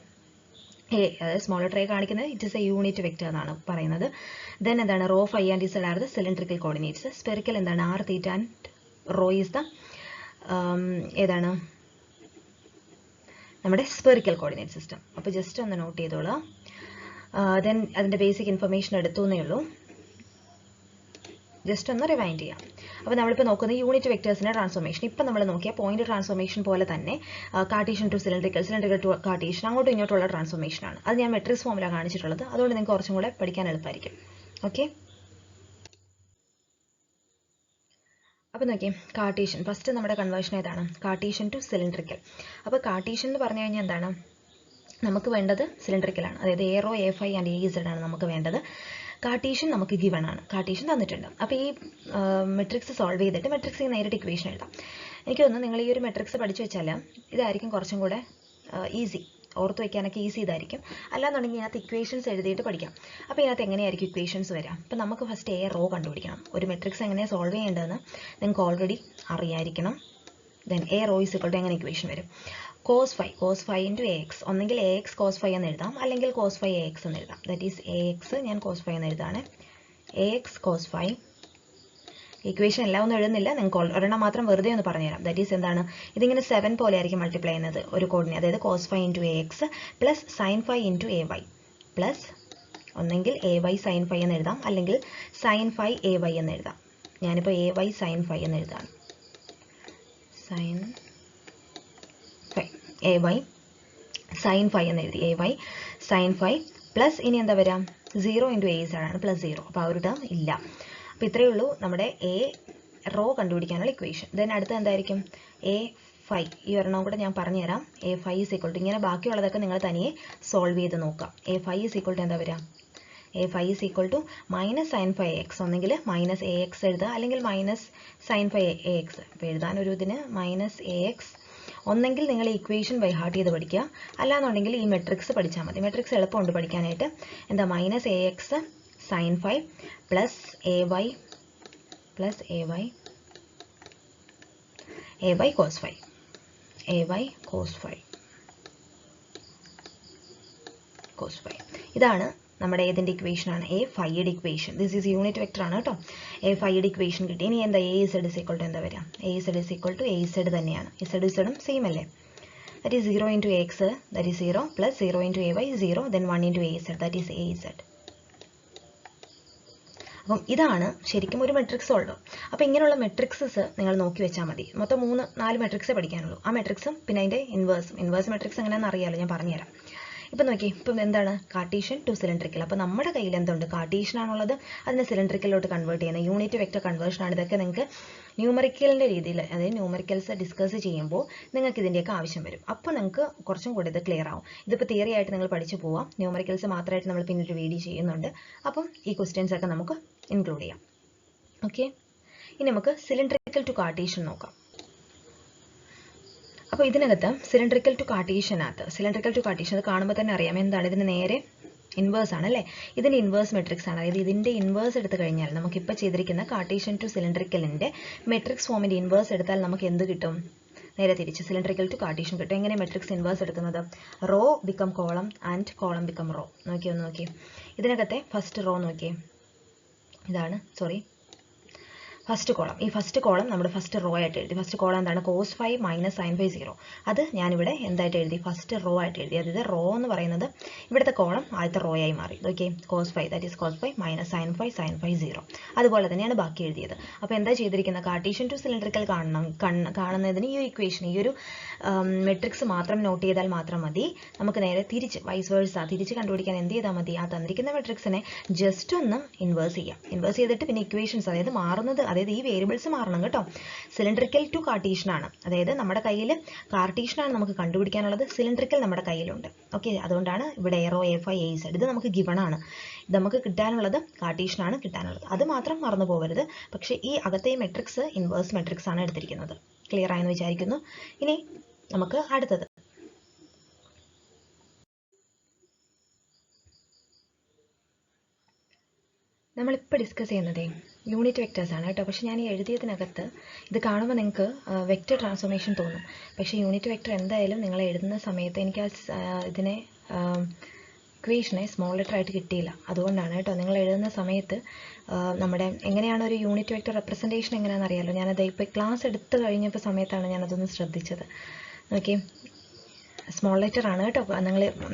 എ, അതായത് സ്മോൾ ലെറ്റർ എ കാണിക്കുന്നത് it is a unit vector എന്നാണ് പറയുന്നത്. ദെൻ എന്താണ്, rho phi and z are the cylindrical coordinates. Spherical എന്താണ്, r theta and rho is the ഏതാണ് നമ്മുടെ സ്പെറിക്കൽ കോർഡിനേറ്റ് സിസ്റ്റം. അപ്പോൾ ജസ്റ്റ് ഒന്ന് നോട്ട് ചെയ്തോളൂ. ദെൻ അതിൻ്റെ ബേസിക് ഇൻഫർമേഷൻ എടുത്തു എന്നേ ഉള്ളൂ, ജസ്റ്റ് ഒന്ന് റിവൈൻഡ് ചെയ്യാം. അപ്പോൾ നമ്മളിപ്പോൾ നോക്കുന്നത് യൂണിറ്റ് വെക്ടേഴ്സിൻ്റെ ട്രാൻസ്ഫോർമേഷൻ. ഇപ്പം നമ്മൾ നോക്കിയ പോയിന്റ് ട്രാൻസ്ഫോർമേഷൻ പോലെ തന്നെ Cartesian to cylindrical, cylindrical to Cartesian, അങ്ങോട്ടും ഇങ്ങോട്ടുള്ള ട്രാൻസ്ഫോർമേഷനാണ്. അത് ഞാൻ മെട്രിക്സ് ഫോമിലാണ് കാണിച്ചിട്ടുള്ളത്, അതുകൊണ്ട് നിങ്ങൾക്ക് കുറച്ചും കൂടെ പഠിക്കാൻ എളുപ്പമായിരിക്കും. ഓക്കെ, അപ്പോൾ നോക്കിയേ കാർട്ടീഷ്യൻ ഫസ്റ്റ് നമ്മുടെ കൺവേർഷൻ ഏതാണ്, കാർട്ടീഷ്യൻ ടു സിലിണ്ടറിക്കൽ. അപ്പോൾ കാർട്ടീഷ്യൻ എന്ന് പറഞ്ഞു കഴിഞ്ഞാൽ എന്താണ്, നമുക്ക് വേണ്ടത് സിലിണ്ടറിക്കലാണ്, അതായത് a rho a phi and a Z ആണ് നമുക്ക് വേണ്ടത്. കാർട്ടീഷ്യൻ നമുക്ക് ഗിവൺ ആണ്, കാർട്ടീഷ്യൻ തന്നിട്ടുണ്ട്. അപ്പോൾ ഈ മെട്രിക്സ് സോൾവ് ചെയ്തിട്ട് മെട്രിക്സിൽ നേരിട്ട് ഇക്വേഷൻ എഴുതാം. എനിക്ക് തോന്നുന്നു നിങ്ങൾ ഈ ഒരു മെട്രിക്സ് പഠിച്ചു വെച്ചാൽ ഇതായിരിക്കും കുറച്ചും കൂടെ ഈസി, ഓർത്ത് വയ്ക്കാനൊക്കെ ഈസി ഇതായിരിക്കും. അല്ലാന്നുണ്ടെങ്കിൽ ഇതിനകത്ത് ഇക്വേഷൻസ് എഴുതിയിട്ട് പഠിക്കാം. അപ്പോൾ ഇതിനകത്ത് എങ്ങനെയായിരിക്കും ഇക്വേഷൻസ് വരാം. അപ്പോൾ നമുക്ക് ഫസ്റ്റ് എ റോ കണ്ടുപിടിക്കണം. ഒരു മെട്രിക്സ് എങ്ങനെയാണ് സോൾവ് ചെയ്യേണ്ടതെന്ന് നിങ്ങൾക്ക് ഓൾറെഡി അറിയായിരിക്കണം. Then a rho is equal to എങ്ങനെ ഇക്വേഷൻ വരും, cos phi into ax. ഒന്നെങ്കിൽ ax cos phi എന്ന് എഴുതാം, അല്ലെങ്കിൽ cos phi ax എന്ന് എഴുതാം. ദാറ്റ് ഈസ് ax ഞാൻ cos phi എന്ന് എഴുതാണ്. ax cos phi. ഇക്വേഷൻ എല്ലാം ഒന്നും എഴുതുന്നില്ല, നിങ്ങൾക്ക് ഒരെണ്ണം മാത്രം വെറുതെ ഒന്ന് പറഞ്ഞുതരാം. ദാറ്റ് ഈസ് എന്താണ്, ഇതിങ്ങനെ 7 പോലെ ആയിരിക്കും മൾട്ടിപ്ലൈ ചെയ്യുന്നത് ഒരു കോഡിനെ. അതായത് cos phi into ax plus sin phi into ay plus ഒന്നെങ്കിൽ ay sin phi എന്ന് എഴുതാം, അല്ലെങ്കിൽ sin phi ay എന്ന് എഴുതാം. ഞാനിപ്പോൾ ay sin phi എന്ന് എഴുതാം. sin phi ay sin phi എന്ന് എഴുതി. ay sin phi പ്ലസ് ഇനി എന്താ വരാം, 0 into az ആണ്, പ്ലസ് 0. അപ്പോൾ ആ ഒരു ടേം ഇല്ല. അപ്പോൾ ഇത്രയേ ഉള്ളൂ നമ്മുടെ എ റോ കണ്ടുപിടിക്കാനുള്ള ഇക്വേഷൻ. ദെൻ അടുത്ത എന്തായിരിക്കും, എ ഫൈ. ഈ ഒരെണ്ണം കൂടെ ഞാൻ പറഞ്ഞുതരാം. A phi is equal to, ഇങ്ങനെ ബാക്കിയുള്ളതൊക്കെ നിങ്ങൾ തനിയെ സോൾവ് ചെയ്ത് നോക്കാം. A phi is equal to എന്താ വരിക, a phi is equal to minus sine phi X. ഒന്നെങ്കിൽ മൈനസ് എ എക്സ് എഴുതുക, അല്ലെങ്കിൽ minus sine phi a X. അപ്പോൾ എഴുതാനൊരു ഇതിന് മൈനസ് എ എക്സ്. ഒന്നെങ്കിൽ നിങ്ങൾ ഇക്വേഷൻ ബൈ ഹാർട്ട് ചെയ്ത് പഠിക്കുക, അല്ലാന്നുണ്ടെങ്കിൽ ഈ മെട്രിക്സ് പഠിച്ചാൽ മതി. മെട്രിക്സ് എളുപ്പമുണ്ട് പഠിക്കാനായിട്ട്. എന്താ, minus a X sine phi plus a Y plus a Y cos phi, a Y cos phi cos phi. ഇതാണ് നമ്മുടെ ഏതിൻ്റെ ഇക്വേഷനാണ്, എ ഫൈയുടെ equation. This is unit vector ആണ് കേട്ടോ. എ ഫൈയുടെ ഇക്വേഷൻ കിട്ടി. ഇനി എന്താ, a Z is equal to എന്താ വരാം, a Z is equal to a Z തന്നെയാണ്. ഇസഡ് ഇസഡും സെയിം അല്ലേ. That is 0 into x, that is 0 plus 0 into ay 0, then 1 into a z, that is A Z. അപ്പം ഇതാണ് ശരിക്കും ഒരു matrix solve. അപ്പോൾ ഇങ്ങനെയുള്ള മെട്രിക്സസ് നിങ്ങൾ നോക്കി വെച്ചാൽ മതി. മൊത്തം 3-4 മെട്രിക്സേ പഠിക്കാനുള്ളൂ. ആ മെട്രിക്സും പിന്നെ അതിൻ്റെ ഇൻവേഴ്സ് മെട്രിക്സ് എങ്ങനെയാണെന്ന് അറിയാമല്ലോ, ഞാൻ പറഞ്ഞുതരാം. ഇപ്പം നോക്കി, ഇപ്പം എന്താണ്, കാർട്ടീഷ്യൻ ടു സിലിണ്ടറിക്കൽ. അപ്പോൾ നമ്മുടെ കയ്യിൽ എന്തുണ്ട്, കാർട്ടീഷ്യൻ ആണുള്ളത്, അതിനെ സിലിണ്ടറിക്കലിലോട്ട് കൺവേർട്ട് ചെയ്യുന്ന യൂണിറ്റ് വെക്ടർ കൺവേർഷൻ ആണ്. ഇതൊക്കെ നിങ്ങൾക്ക് ന്യൂമറിക്കലിൻ്റെ രീതിയിൽ, അതായത് ന്യൂമറിക്കൽസ് ഡിസ്കസ് ചെയ്യുമ്പോൾ നിങ്ങൾക്ക് ഇതിൻ്റെയൊക്കെ ആവശ്യം വരും. അപ്പോൾ നിങ്ങൾക്ക് കുറച്ചും കൂടി ഇത് ക്ലിയർ ആവും. ഇതിപ്പോൾ തിയറി ആയിട്ട് നിങ്ങൾ പഠിച്ചു പോവാം. ന്യൂമറിക്കൽസ് മാത്രമായിട്ട് നമ്മൾ പിന്നീട് വീഡിയോ ചെയ്യുന്നുണ്ട്. അപ്പം ഈ ക്വസ്റ്റ്യൻസ് ഒക്കെ നമുക്ക് ഇൻക്ലൂഡ് ചെയ്യാം. ഓക്കെ, ഇനി നമുക്ക് സിലിണ്ടറിക്കൽ ടു കാർട്ടീഷ്യൻ നോക്കാം. അപ്പോൾ ഇതിനകത്ത് സിലിണ്ടറിക്കൽ ടു കാർട്ടീഷ്യൻ അത് കാണുമ്പോൾ തന്നെ അറിയാം എന്താണ്, ഇതിന് നേരെ ഇൻവേഴ്സ് ആണ് അല്ലേ. ഇതിൻ്റെ ഇൻവേഴ്സ് മെട്രിക്സ് ആണ്. അതായത് ഇതിൻ്റെ ഇൻവേഴ്സ് എടുത്തു കഴിഞ്ഞാൽ നമുക്കിപ്പോൾ ചെയ്തിരിക്കുന്ന കാർട്ടീഷ്യൻ ടു സിലിണ്ടറിക്കലിൻ്റെ മെട്രിക്സ് ഫോമിൻ്റെ ഇൻവേഴ്സ് എടുത്താൽ നമുക്ക് എന്ത് കിട്ടും, നേരെ തിരിച്ച് സിലിണ്ടറിക്കൽ ടു കാർട്ടീഷ്യൻ കിട്ടും. എങ്ങനെ മെട്രിക്സ് ഇൻവേഴ്സ് എടുക്കുന്നത്, row become column and column become row. നോക്കി ഇതിനകത്തെ ഫസ്റ്റ് റോ നോക്കിയേ, ഇതാണ് ഫസ്റ്റ് കോളം. ഈ ഫസ്റ്റ് കോളം നമ്മുടെ ഫസ്റ്റ് റോ ആയിട്ട് എഴുതി. ഫസ്റ്റ് കോളം എന്താണ്, cos phi minus sine phi 0. അത് ഞാനിവിടെ എന്തായിട്ട് എഴുതി, ഫസ്റ്റ് റോ ആയിട്ട് എഴുതി. അതായത് റോ എന്ന് പറയുന്നത് ഇവിടുത്തെ കോളം ആദ്യത്തെ റോ ആയി മാറി. Okay, cos phi that is cos phi minus sine phi 0. അതുപോലെ തന്നെയാണ് ബാക്കി എഴുതിയത്. അപ്പോൾ എന്താ ചെയ്തിരിക്കുന്നത്, കാർട്ടീഷ്യൻ ടു സിലിണ്ടറിക്കൽ കാണുന്നതിന് ഈ ഇക്വേഷൻ, ഈ ഒരു മെട്രിക്സ് മാത്രം നോട്ട് ചെയ്താൽ മാത്രം മതി. നമുക്ക് നേരെ തിരിച്ച് വൈസ് വേഴ്സ തിരിച്ച് കണ്ടുപിടിക്കാൻ എന്ത് ചെയ്താൽ മതി, ആ തന്നിരിക്കുന്ന മെട്രിക്സിനെ ജസ്റ്റ് ഒന്ന് ഇൻവേഴ്സ് ചെയ്യാം. ഇൻവേഴ്സ് ചെയ്തിട്ട് പിന്നെ ഇക്വേഷൻസ്, അതായത് മാറുന്നത്, അതായത് ഈ വേരിയബിൾസ് മാറണം കേട്ടോ. സിലിണ്ടറിക്കൽ ടു കാർട്ടീഷ്യൻ ആണ്, അതായത് നമ്മുടെ കയ്യിൽ കാർട്ടീഷ്യൻ ആണ് നമുക്ക് കണ്ടുപിടിക്കാനുള്ളത്, സിലിണ്ടറിക്കൽ നമ്മുടെ കയ്യിലുണ്ട്. ഓക്കെ, അതുകൊണ്ടാണ് ഇവിടെ എറോ എ ഫൈ എ ഇസഡ്. ഇത് നമുക്ക് ഗിവൺ ആണ്. ഇത് നമുക്ക് കിട്ടാനുള്ളത് കാർട്ടീഷ്യൻ ആണ് കിട്ടാനുള്ളത്. അത് മാത്രം മറന്നു പോകരുത്. പക്ഷേ ഈ അകത്തെ മെട്രിക്സ് ഇൻവേഴ്സ് മെട്രിക്സ് ആണ് എടുത്തിരിക്കുന്നത്. ക്ലിയർ ആയെന്ന് വിചാരിക്കുന്നു. ഇനി നമുക്ക് അടുത്തത്, നമ്മളിപ്പോൾ ഡിസ്കസ് ചെയ്യുന്നത് യൂണിറ്റ് വെക്ടേഴ്സ് ആണ് കേട്ടോ. പക്ഷേ ഞാൻ ഈ എഴുതിയതിനകത്ത് ഇത് കാണുമ്പോൾ നിങ്ങൾക്ക് വെക്റ്റർ ട്രാൻസ്ഫോർമേഷൻ തോന്നും. പക്ഷേ യൂണിറ്റ് വെക്ടർ എന്തായാലും നിങ്ങൾ എഴുതുന്ന സമയത്ത് എനിക്ക് ഇതിനെ ഇക്വേഷനെ സ്മോൾ ലെറ്റർ ആയിട്ട് കിട്ടിയില്ല. അതുകൊണ്ടാണ് കേട്ടോ, നിങ്ങൾ എഴുതുന്ന സമയത്ത് നമ്മുടെ എങ്ങനെയാണ് ഒരു യൂണിറ്റ് വെക്ടർ റെപ്രസെൻറ്റേഷൻ എങ്ങനെയാണെന്ന് അറിയാമല്ലോ. ഞാനത് ഇപ്പോൾ ക്ലാസ് എടുത്ത് കഴിഞ്ഞപ്പോൾ സമയത്താണ് ഞാനതൊന്ന് ശ്രദ്ധിച്ചത്. ഓക്കെ, സ്മോൾ ലെറ്റർ ആണ് കേട്ടോ.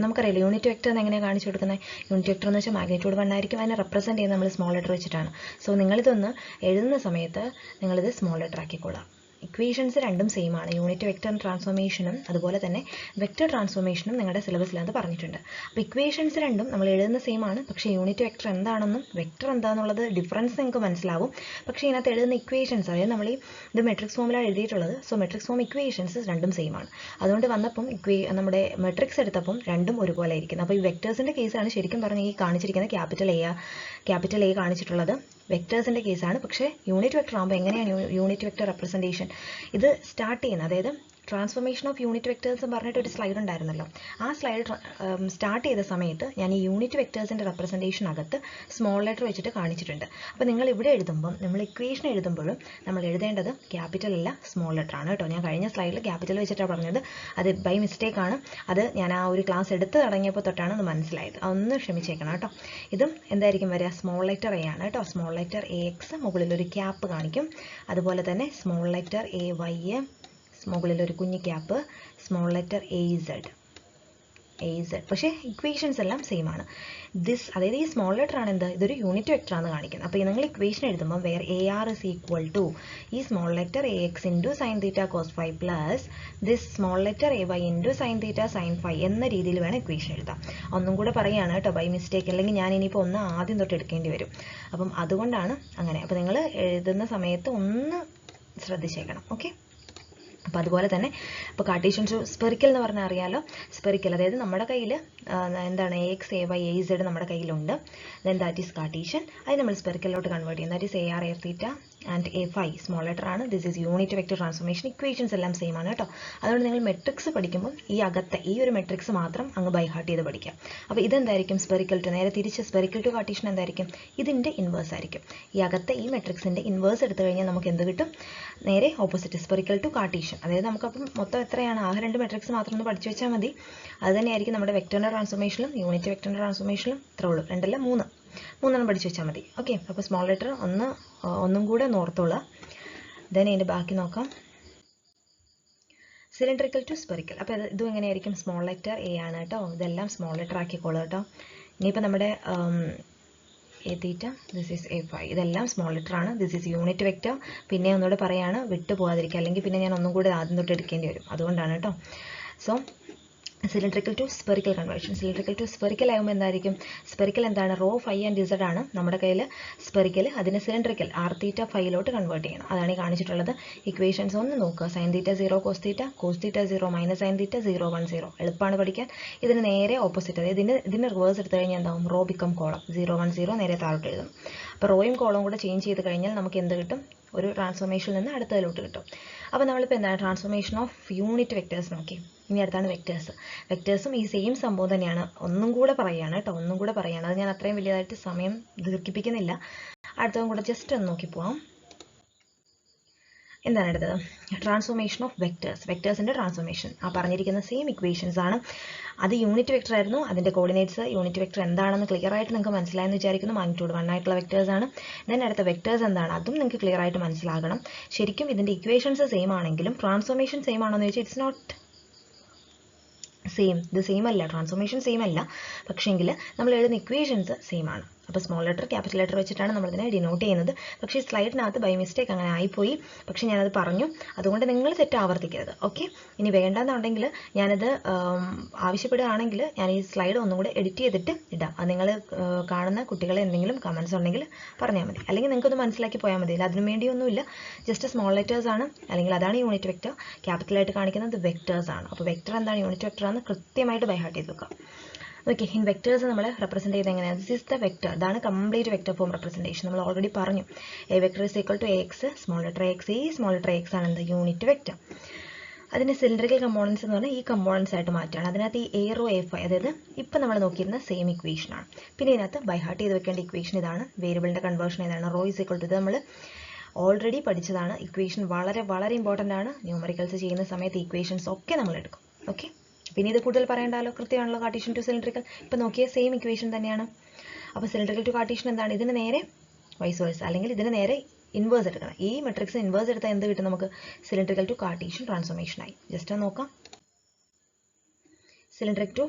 നമുക്കറിയില്ല യൂണിറ്റ് വെക്ടർ എങ്ങനെയാണ് കാണിച്ചു കൊടുക്കുന്നത്. യൂണിറ്റ് വെക്ടർ എന്ന് വെച്ചാൽ മാഗ്നിറ്റ്യൂഡ് 1 ആയിരിക്കും. അതിനെ റെപ്രസെൻറ്റ് ചെയ്യുന്നത് നമ്മൾ സ്മോൾ ലെറ്റർ വെച്ചിട്ടാണ്. സോ നിങ്ങളിതൊന്ന് എഴുതുന്ന സമയത്ത് നിങ്ങളിത് സ്മോൾ ലെറ്റർ ആക്കിക്കൊള്ളാം. ഇക്വേഷൻസ് രണ്ടും സെയിം ആണ്. യൂണിറ്റ് വെക്ടർ ട്രാൻസ്ഫോർമേഷനും അതുപോലെ തന്നെ വെക്ടർ ട്രാൻസ്ഫോർമേഷനും നിങ്ങളുടെ സിലബസിലത് പറഞ്ഞിട്ടുണ്ട്. അപ്പോൾ ഇക്വേഷൻസ് രണ്ടും നമ്മൾ എഴുതുന്ന സെയിം ആണ്. പക്ഷേ യൂണിറ്റ് വെക്ടർ എന്താണെന്നും വെക്ടർ എന്താണെന്നുള്ളത് ഡിഫറൻസ് നിങ്ങൾക്ക് മനസ്സിലാവും. പക്ഷേ ഇതിനകത്ത് എഴുതുന്ന ഇക്വേഷൻസ്, അതായത് നമ്മൾ ഇത് മെട്രിക്സ് ഫോമിലാണ് എഴുതിയിട്ടുള്ളത്. സോ മെട്രിക്സ് ഫോം ഇക്വേഷൻസ് രണ്ടും സെയിം ആണ്. അതുകൊണ്ട് വന്നപ്പം നമ്മുടെ മെട്രിക്സ് എടുത്തപ്പം രണ്ടും ഒരുപോലെ ഇരിക്കുന്നത്. അപ്പോൾ ഈ വെക്ടേഴ്സിൻ്റെ കേസാണ് ശരിക്കും പറഞ്ഞാൽ ഈ കാണിച്ചിരിക്കുന്ന ക്യാപിറ്റൽ എ കാണിച്ചിട്ടുള്ളത് വെക്ടേഴ്സിൻ്റെ കേസാണ്. പക്ഷേ യൂണിറ്റ് വെക്ടർ ആകുമ്പോൾ എങ്ങനെയാണ് യൂണിറ്റ് വെക്ടർ റെപ്രസെൻറ്റേഷൻ ഇത് സ്റ്റാർട്ട് ചെയ്യുന്നത്, അതായത് ട്രാൻസ്ഫോർമേഷൻ ഓഫ് യൂണിറ്റ് വെക്ടേഴ്സ് എന്ന് പറഞ്ഞിട്ട് ഒരു സ്ലൈഡ് ഉണ്ടായിരുന്നല്ലോ. ആ സ്ലൈഡ് സ്റ്റാർട്ട് ചെയ്ത സമയത്ത് ഞാൻ ഈ യൂണിറ്റ് വെക്ടേഴ്സിൻ്റെ റെപ്രസെൻറ്റേഷനകത്ത് സ്മോൾ ലെറ്റർ വെച്ചിട്ട് കാണിച്ചിട്ടുണ്ട്. അപ്പോൾ നിങ്ങൾ ഇവിടെ എഴുതുമ്പം, നമ്മൾ ഇക്വേഷൻ എഴുതുമ്പോഴും നമ്മൾ എഴുതേണ്ടത് ക്യാപിറ്റൽ അല്ല സ്മോൾ ലെറ്റർ ആണ് കേട്ടോ. ഞാൻ കഴിഞ്ഞ സ്ലൈഡിൽ ക്യാപിറ്റൽ വെച്ചിട്ടാണ് പറഞ്ഞത്, അത് ബൈ മിസ്റ്റേക്ക് ആണ്. അത് ഞാൻ ആ ഒരു ക്ലാസ് എടുത്ത് തുടങ്ങിയപ്പോൾ തൊട്ടാണ് അത് മനസ്സിലായത്. അതൊന്ന് ക്ഷമിച്ചേക്കണം കേട്ടോ. ഇതും എന്തായിരിക്കും വരിക? സ്മോൾ ലെറ്റർ എ ആണ് കേട്ടോ. സ്മോൾ ലെറ്റർ എ എക്സ്, മുകളിൽ ഒരു ക്യാപ്പ് കാണിക്കും. അതുപോലെ തന്നെ സ്മോൾ ലെറ്റർ എ വൈ, മുകളിൽ ഒരു കുഞ്ഞു cap, small letter A Z. പക്ഷേ ഇക്വേഷൻസ് എല്ലാം സെയിം ആണ്. അതായത് ഈ സ്മോൾ ലെറ്റർ ആണ് എന്ത്? ഇതൊരു യൂണിറ്റ് വെക്ടർ ആണ് കാണിക്കുന്നത്. അപ്പോൾ നിങ്ങൾ ഇക്വേഷൻ എഴുതുമ്പോൾ where a r is equal to ഈ small letter a x into sine theta cos five plus this small letter a y into sine theta sine five എന്ന രീതിയിൽ വേണം ഇക്വേഷൻ എഴുതാം. ഒന്നും കൂടെ പറയുകയാണ് കേട്ടോ, ബൈ മിസ്റ്റേക്ക്. അല്ലെങ്കിൽ ഞാൻ ഇനിയിപ്പോൾ ഒന്ന് ആദ്യം തൊട്ട് എടുക്കേണ്ടി വരും. അപ്പം അതുകൊണ്ടാണ് അങ്ങനെ. അപ്പോൾ നിങ്ങൾ എഴുതുന്ന സമയത്ത് ഒന്ന് ശ്രദ്ധിച്ചേക്കണം. ഓക്കെ. അപ്പോൾ അതുപോലെ തന്നെ ഇപ്പോൾ കാർട്ടീഷ്യൻ സ്പെറിക്കൽ എന്ന് പറഞ്ഞാൽ അറിയാലോ. സ്പെറിക്കൽ അതായത് നമ്മുടെ കയ്യിൽ എന്താണ് a x a y a z നമ്മുടെ കയ്യിലുണ്ട്. Then that is Cartesian. അത് നമ്മൾ സ്പെറിക്കലിലോട്ട് കൺവേർട്ട് ചെയ്യും. That is a r a theta and a five small letter ആണ്. This is unit vector transformation. Equations എല്ലാം സെയിം ആണ് കേട്ടോ. അതുകൊണ്ട് നിങ്ങൾ മെട്രിക്സ് പഠിക്കുമ്പോൾ ഈ അകത്തെ ഈ ഒരു മെട്രിക്സ് മാത്രം അങ്ങ് ബൈ ഹാർട്ട് ചെയ്ത് പഠിക്കാം. അപ്പോൾ ഇതെന്തായിരിക്കും? സ്പെറിക്കൽ ടു, നേരെ തിരിച്ച് സ്പെറിക്കൽ ടു കാർട്ടീഷ്യൻ എന്തായിരിക്കും? ഇതിൻ്റെ ഇൻവേഴ്സ് ആയിരിക്കും. ഈ അകത്തെ ഈ മെട്രിക്സിൻ്റെ ഇൻവേഴ്സ് എടുത്തു കഴിഞ്ഞാൽ നമുക്ക് എന്ത് കിട്ടും? നേരെ ഓപ്പോസിറ്റ്, സ്പെറിക്കൽ ടു കാർട്ടീഷ്യൻ. അതായത് നമുക്കപ്പം മൊത്തം എത്രയാണ്? ആ രണ്ട് മെട്രിക്സ് മാത്രം ഒന്ന് പഠിച്ചു വെച്ചാൽ മതി. അത് തന്നെയായിരിക്കും നമ്മുടെ വെക്ടറിൻ്റെ ട്രാൻസ്ഫോർമേഷനിലും യൂണിറ്റ് വെക്ടറിൻ്റെ ട്രാൻസ്ഫോർമേഷനിലും ഇത്രേ ഉള്ളൂ. രണ്ടല്ല മൂന്നെണ്ണം പഠിച്ചു വെച്ചാൽ മതി. ഓക്കെ. അപ്പോൾ സ്മോൾ ലെറ്റർ ഒന്നും കൂടെ ഓർത്തോളാം. ദെൻ ഇതിൻ്റെ ബാക്കി നോക്കാം. Cylindrical to spherical. അപ്പോൾ ഇതും എങ്ങനെയായിരിക്കും? സ്മോൾ ലെറ്റർ എ ആണ് കേട്ടോ. ഇതെല്ലാം സ്മോൾ ലെറ്റർ ആക്കിക്കോളൂ കേട്ടോ. ഇനിയിപ്പോൾ നമ്മുടെ A theta, this is A five, ഇതെല്ലാം സ്മോൾ ലെറ്റർ ആണ്. This is unit vector. പിന്നെ ഒന്നുകൂടെ പറയാണ്, വിട്ടു പോകാതിരിക്കുക. അല്ലെങ്കിൽ പിന്നെ ഞാൻ ഒന്നും കൂടെ ആദ്യം തൊട്ട് എടുക്കേണ്ടി വരും. അതുകൊണ്ടാണ് കേട്ടോ. So cylindrical to spherical conversion. Cylindrical to spherical ആകുമ്പോൾ എന്തായിരിക്കും? സ്പെറിക്കൽ എന്താണ്? റോ ഫൈ ആൻഡ് ഇസഡ് ആണ് നമ്മുടെ കയ്യിൽ സ്പെറിക്കൽ. അതിന് സിലിണ്ടറിക്കൽ ആർ തീറ്റ ഫൈയിലോട്ട് കൺവേർട്ട് ചെയ്യണം. അതാണ് ഈ കാണിച്ചിട്ടുള്ളത്. ഇക്വേഷൻസ് ഒന്ന് നോക്കുക. Sine theta 0 cos theta 0 minus sine theta 0 1 0. എളുപ്പമാണ് പഠിക്കാൻ. ഇതിന് നേരെ ഓപ്പോസിറ്റ്, അതായത് ഇതിന് റിവേഴ്സ് എടുത്തു കഴിഞ്ഞാൽ എന്താവും? Raw become column. 0 1 0 നേരെ താഴോട്ട് എഴുതും. അപ്പോൾ റോയും കോളവും കൂടെ ചേഞ്ച് ചെയ്ത് കഴിഞ്ഞാൽ നമുക്ക് എന്ത് കിട്ടും? ഒരു ട്രാൻസ്ഫോർമേഷനിൽ നിന്ന് അടുത്തതിലോട്ട് കിട്ടും. അപ്പോൾ നമ്മളിപ്പോൾ എന്താണ്? ട്രാൻസ്ഫോർമേഷൻ ഓഫ് യൂണിറ്റ് വെക്ടേഴ്സ് നോക്കി. ഇനി അടുത്താണ് വെക്ടേഴ്സ്. വെക്ടേഴ്സും ഈ സെയിം സംഭവം തന്നെയാണ്. ഒന്നും കൂടെ പറയുകയാണ് കേട്ടോ. അത് ഞാൻ അത്രയും വലിയതായിട്ട് സമയം ദീർഘിപ്പിക്കുന്നില്ല. അടുത്തതും കൂടെ ജസ്റ്റ് ഒന്ന് നോക്കി പോവാം. എന്താണ് അടുത്തത്? Transformation of vectors. വെക്ടേഴ്സിൻ്റെ ട്രാൻസ്ഫോർമേഷൻ. ആ പറഞ്ഞിരിക്കുന്ന സെയിം ഇക്വേഷൻസ് ആണ്. അത് യൂണിറ്റ് വെക്ടർ ആയിരുന്നു. അതിൻ്റെ കോർഡിനേറ്റ്സ് യൂണിറ്റ് വെക്ടർ എന്താണെന്ന് ക്ലിയർ ആയിട്ട് നിങ്ങൾക്ക് മനസ്സിലായെന്ന് വിചാരിക്കുന്നു. മാഗ്നിറ്റ്യൂഡ് 1 ആയിട്ടുള്ള വെക്ടേഴ്സ് ആണ്. ദെൻ അടുത്ത വെക്ടേഴ്സ് എന്താണ്? അതും നിങ്ങൾക്ക് ക്ലിയർ ആയിട്ട് മനസ്സിലാകണം. ശരിക്കും ഇതിൻ്റെ ഇക്വേഷൻസ് സെയിം ആണെങ്കിലും ട്രാൻസ്ഫോർമേഷൻ സെയിം ആണോ എന്ന് ചോദിച്ചാൽ ഇറ്റ്സ് നോട്ട് സെയിം. ഇത് സെയിം അല്ല, ട്രാൻസ്ഫോർമേഷൻ സെയിം അല്ല. പക്ഷേങ്കിൽ നമ്മൾ എഴുതുന്ന ഇക്വേഷൻസ് സെയിം ആണ്. അപ്പോൾ സ്മോൾ ലെറ്റർ ക്യാപിറ്റൽ ലെറ്റർ വെച്ചിട്ടാണ് നമ്മളിതിനെ ഡിനോട്ട് ചെയ്യുന്നത്. പക്ഷേ സ്ലൈഡിനകത്ത് ബൈ മിസ്റ്റേക്ക് അങ്ങനെ ആയിപ്പോയി. പക്ഷേ ഞാനത് പറഞ്ഞു. അതുകൊണ്ട് നിങ്ങൾ തെറ്റ് ആവർത്തിക്കരുത്. ഓക്കെ. ഇനി വേണ്ടെന്നുണ്ടെങ്കിൽ ഞാനത് ആവശ്യപ്പെടുകയാണെങ്കിൽ ഞാൻ ഈ സ്ലൈഡ് ഒന്നും കൂടെ എഡിറ്റ് ചെയ്തിട്ട് ഇടാം. അത് നിങ്ങൾ കാണുന്ന കുട്ടികളെ എന്തെങ്കിലും കമൻസ് ഉണ്ടെങ്കിൽ പറഞ്ഞാൽ മതി. അല്ലെങ്കിൽ നിങ്ങൾക്കൊന്ന് മനസ്സിലാക്കി പോയാൽ മതി. അതിനു വേണ്ടിയൊന്നുമില്ല. ജസ്റ്റ് സ്മോൾ ലെറ്റേഴ്സ് ആണ്. അല്ലെങ്കിൽ അതാണ് യൂണിറ്റ് വെക്ടർ. ക്യാപിറ്റലായിട്ട് കാണിക്കുന്നത് വെക്ടേഴ്സ് ആണ്. അപ്പോൾ വെക്ടർ എന്താണ്, യൂണിറ്റ് വെക്ടർ ആണ് കൃത്യമായിട്ട് ബൈ ഹാർട്ട് ചെയ്ത് വെക്കുക. ഓക്കെ. ഇൻ വെക്ടേഴ്സ് നമ്മൾ റെപ്രസെൻറ്റ് ചെയ്ത് എങ്ങനെയാണ്? This is the vector. ഇതാണ് കംപ്ലീറ്റ് വെക്ടർ ഫോം റെപ്രസെൻറ്റേഷൻ. നമ്മൾ ഓൾറെഡി പറഞ്ഞു. A vector is equal to a X, small letter a X. ഈ സ്മോൾ ലെറ്റർ എ എക്സ് ആണ് എന്ത്? Unit vector. അതിൻ്റെ സിലിണ്ടറിക്കൽ കമ്പോണൻസ് എന്ന് പറഞ്ഞാൽ ഈ കമ്പോണൻസ് ആയിട്ട് മാറ്റുകയാണ്. അതിനകത്ത് ഈ എ റോ എ ഫൈവ്, അതായത് ഇപ്പം നമ്മൾ നോക്കിയിരുന്ന സെയിം ഇക്വേഷനാണ്. പിന്നെ ഇതിനകത്ത് ബൈ ഹാർട്ട് ചെയ്ത് വെക്കേണ്ട ഇക്വേഷൻ ഇതാണ്. വേരിയബിളിൻ്റെ കൺവേർഷൻ ഏതാണ്? റോ ഇസ് ഈക്വൽ ടു, ഇത് നമ്മൾ ഓൾറെഡി പഠിച്ചതാണ്. ഇക്വേഷൻ വളരെ വളരെ ഇമ്പോർട്ടൻ്റ് ആണ്. ന്യൂമറിക്കൽസ് ചെയ്യുന്ന സമയത്ത് ഇക്വേഷൻസ് ഒക്കെ നമ്മൾ എടുക്കും. ഓക്കെ. പിന്നെ ഇത് കൂടുതൽ പറയേണ്ടല്ലോ, കൃത്യമാണല്ലോ. Cartesian to cylindrical. ഇപ്പം നോക്കിയ സെയിം ഇക്വേഷൻ തന്നെയാണ്. അപ്പോൾ സിലിണ്ടറിക്കൽ ടു കാർട്ടീഷ്യൻ എന്താണ്? ഇതിന് നേരെ വൈസ് വേഴ്സ, അല്ലെങ്കിൽ ഇതിന് നേരെ ഇൻവേഴ്സ് എടുക്കണം. ഈ മെട്രിക്സ് ഇൻവേഴ്സ് എടുത്താൽ എന്ത് കിട്ടും നമുക്ക്? സിലിണ്ടറിക്കൽ ടു കാർട്ടീഷ്യൻ ട്രാൻസ്ഫോർമേഷൻ ആയി. ജസ്റ്റ് നോക്കാം. Cylindric to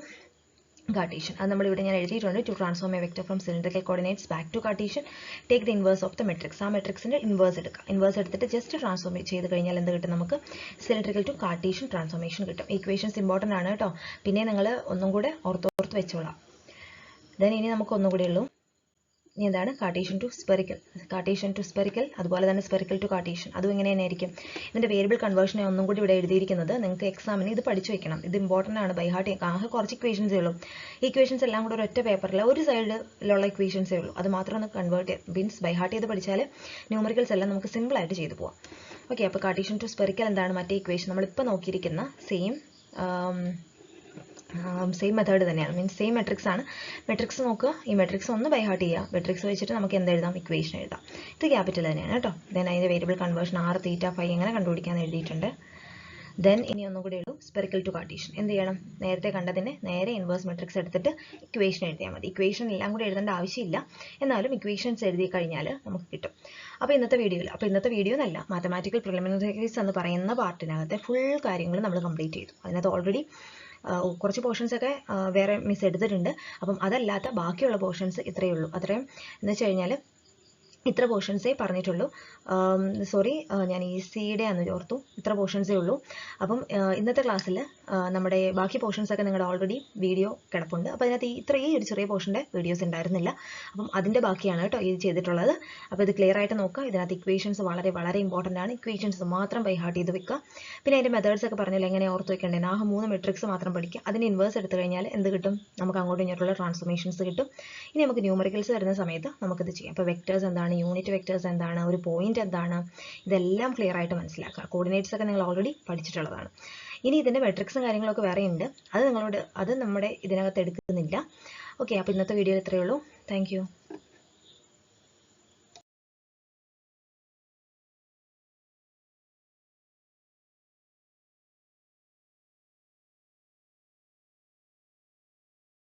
Cartesian. അത് നമ്മളിവിടെ ഞാൻ എഴുതിയിട്ടുണ്ട്. To transform a vector from cylindrical coordinates back to Cartesian, take the inverse of the matrix. ആ മെട്രിക്സിന്റെ ഇൻവേഴ്സ് എടുക്കുക. ഇൻവേഴ്സ് എടുത്തിട്ട് ജസ്റ്റ് ട്രാൻസ്ഫോം ചെയ്ത് കഴിഞ്ഞാൽ എന്ത് കിട്ടും നമുക്ക്? സിലിണ്ടറിക്കൽ ടു കാർട്ടീഷ്യൻ ട്രാൻസ്ഫോർമേഷൻ കിട്ടും. ഇക്വേഷൻസ് ഇമ്പോർട്ടൻ്റ് ആണ് കേട്ടോ. പിന്നെ നിങ്ങൾ ഒന്നും കൂടെ ഓർത്ത് വെച്ചോളാം. ദെൻ ഇനി നമുക്ക് ഒന്നും കൂടെ ഉള്ളൂ. ഇനി എന്താണ് Cartesian to spherical. Cartesian to spherical, അതുപോലെ തന്നെ സ്പെറിക്കൽ ടു കാർട്ടീഷ്യൻ, അതും ഇങ്ങനെ തന്നെ ആയിരിക്കും. ഇതിൻ്റെ വേരിയബിൾ കൺവേർഷനെ ഒന്നും കൂടി ഇവിടെ എഴുതിയിരിക്കുന്നത്. നിങ്ങൾക്ക് എക്സാമിന് ഇത് പഠിച്ചു വെക്കണം, ഇത് ഇമ്പോർട്ടൻ്റ് ആണ്. ബൈ ഹാർട്ട് ആകെ കുറച്ച് ഇക്വേഷൻസേ ഉള്ളൂ. ഇക്വേഷൻസ് എല്ലാം കൂടെ ഒരൊറ്റ പേപ്പറിൽ ഒരു സൈഡിലുള്ള ഇക്വേഷൻസേ ഉള്ളൂ. അത് മാത്രം ഒന്ന് കൺവേർട്ട് മീൻസ് ബൈ ഹാർട്ട് ചെയ്ത് പഠിച്ചാൽ ന്യൂമറിക്കൽസ് എല്ലാം നമുക്ക് സിമ്പിളായിട്ട് ചെയ്തു പോകാം. ഓക്കെ, അപ്പോൾ കാർട്ടീഷ്യൻ ടു സ്പെറിക്കൽ എന്താണ്? മറ്റേ ഇക്വേഷൻ നമ്മളിപ്പോൾ നോക്കിയിരിക്കുന്ന സെയിം മെത്തേഡ് തന്നെയാണ്. മീൻസ് സെയിം മെട്രിക്സ് ആണ്. മെട്രിക്സ് നോക്കുക, ഈ മെട്രിക്സ് ഒന്ന് ബൈ ഹാർട്ട് ചെയ്യുക. മെട്രിക്സ് വെച്ചിട്ട് നമുക്ക് എന്ത് എഴുതാം? ഇക്വേഷൻ എഴുതാം. ഇത് ക്യാപിറ്റൽ തന്നെയാണ് കേട്ടോ. ദെൻ അതിൻ്റെ വേരിയബിൾ കൺവേർഷൻ r, θ, φ എങ്ങനെ കണ്ടുപിടിക്കാമെന്ന് എഴുതിയിട്ടുണ്ട്. ദെൻ ഇനി ഒന്നും കൂടി ഉള്ളൂ സ്പെറിക്കൽ ടു കാർട്ടീഷ്യൻ. എന്ത് ചെയ്യണം? നേരത്തെ കണ്ടതിന് നേരെ ഇൻവേഴ്സ് മെട്രിക്സ് എടുത്തിട്ട് ഇക്വേഷൻ എഴുതിയാൽ മതി. ഇക്വേഷൻ എല്ലാം കൂടി എഴുതേണ്ട ആവശ്യമില്ല, എന്നാലും ഇക്വേഷൻസ് എഴുതി കഴിഞ്ഞാൽ നമുക്ക് കിട്ടും. അപ്പോൾ ഇന്നത്തെ വീഡിയോ എന്നല്ല, മാത്തമാറ്റിക്കൽ പ്രിലിമിനറീസ് എന്ന് പറയുന്ന പാർട്ടിനകത്തെ ഫുൾ കാര്യങ്ങൾ നമ്മൾ കംപ്ലീറ്റ് ചെയ്തു. അതിനകത്ത് ഓൾറെഡി കുറച്ച് പോർഷൻസ് ഒക്കെ വേറെ മിസ് എടുത്തിട്ടുണ്ട്. അപ്പം അതല്ലാത്ത ബാക്കിയുള്ള പോർഷൻസ് ഇത്രയേ ഉള്ളൂ. അത്രയും എന്ന് വെച്ച് കഴിഞ്ഞാൽ ഇത്ര പോർഷൻസേ പറഞ്ഞിട്ടുള്ളൂ. സോറി, ഞാൻ ഈസിയുടെ ആണെന്ന് ഓർത്തു. ഇത്ര പോർഷൻസേ ഉള്ളൂ. അപ്പം ഇന്നത്തെ ക്ലാസ്സിൽ നമ്മുടെ ബാക്കി പോർഷൻസ് ഒക്കെ നിങ്ങളുടെ ഓൾറെഡി വീഡിയോ കിടപ്പുണ്ട്. അപ്പോൾ അതിനകത്ത് ഇത്രയും ഒരു ചെറിയ പോർഷൻ്റെ വീഡിയോസ് ഉണ്ടായിരുന്നില്ല. അപ്പം അതിൻ്റെ ബാക്കിയാണ് കേട്ടോ ഇത് ചെയ്തിട്ടുള്ളത്. അപ്പോൾ ഇത് ക്ലിയർ ആയിട്ട് നോക്കുക. ഇതിനകത്ത് ഇക്വേഷൻസ് വളരെ വളരെ ഇമ്പോർട്ടൻ്റ് ആണ്. ഇക്വേഷൻസ് മാത്രം ബൈ ഹാർട്ട് ചെയ്ത് വെക്കുക. പിന്നെ അതിൻ്റെ മെത്തേഡ്സ് ഒക്കെ പറഞ്ഞാൽ എങ്ങനെ ഓർത്ത് വെക്കേണ്ടത്, 3 മെട്രിക്സ് മാത്രം പഠിക്കുക. അതിന് ഇൻവേഴ്സ് എടുത്തു കഴിഞ്ഞാൽ എന്ത് കിട്ടും? നമുക്ക് അങ്ങോട്ടും ഇങ്ങോട്ടുള്ള ട്രാൻസ്ഫോർമേഷൻസ് കിട്ടും. ഇനി നമുക്ക് ന്യൂമറിക്കൽസ് വരുന്ന സമയത്ത് നമുക്കിത് ചെയ്യാം. അപ്പോൾ വെക്ടേഴ്സ് എന്താണ്, യൂണിറ്റ് വെക്ടേഴ്സ് എന്താണ്, ഒരു പോയിന്റ് എന്താണ്, ഇതെല്ലാം ക്ലിയർ ആയിട്ട് മനസ്സിലാക്കുക. കോർഡിനേറ്റ്സ് ഒക്കെ നിങ്ങൾ ഓൾറെഡി പഠിച്ചിട്ടുള്ളതാണ്. ഇനി ഇതിൻ്റെ മെട്രിക്സും കാര്യങ്ങളൊക്കെ വേറെ ഉണ്ട്. അത് നമ്മുടെ ഇതിനകത്ത് എടുക്കുന്നില്ല. ഓക്കെ, അപ്പോൾ ഇന്നത്തെ വീഡിയോ ഇത്രയേ ഉള്ളൂ. Thank you.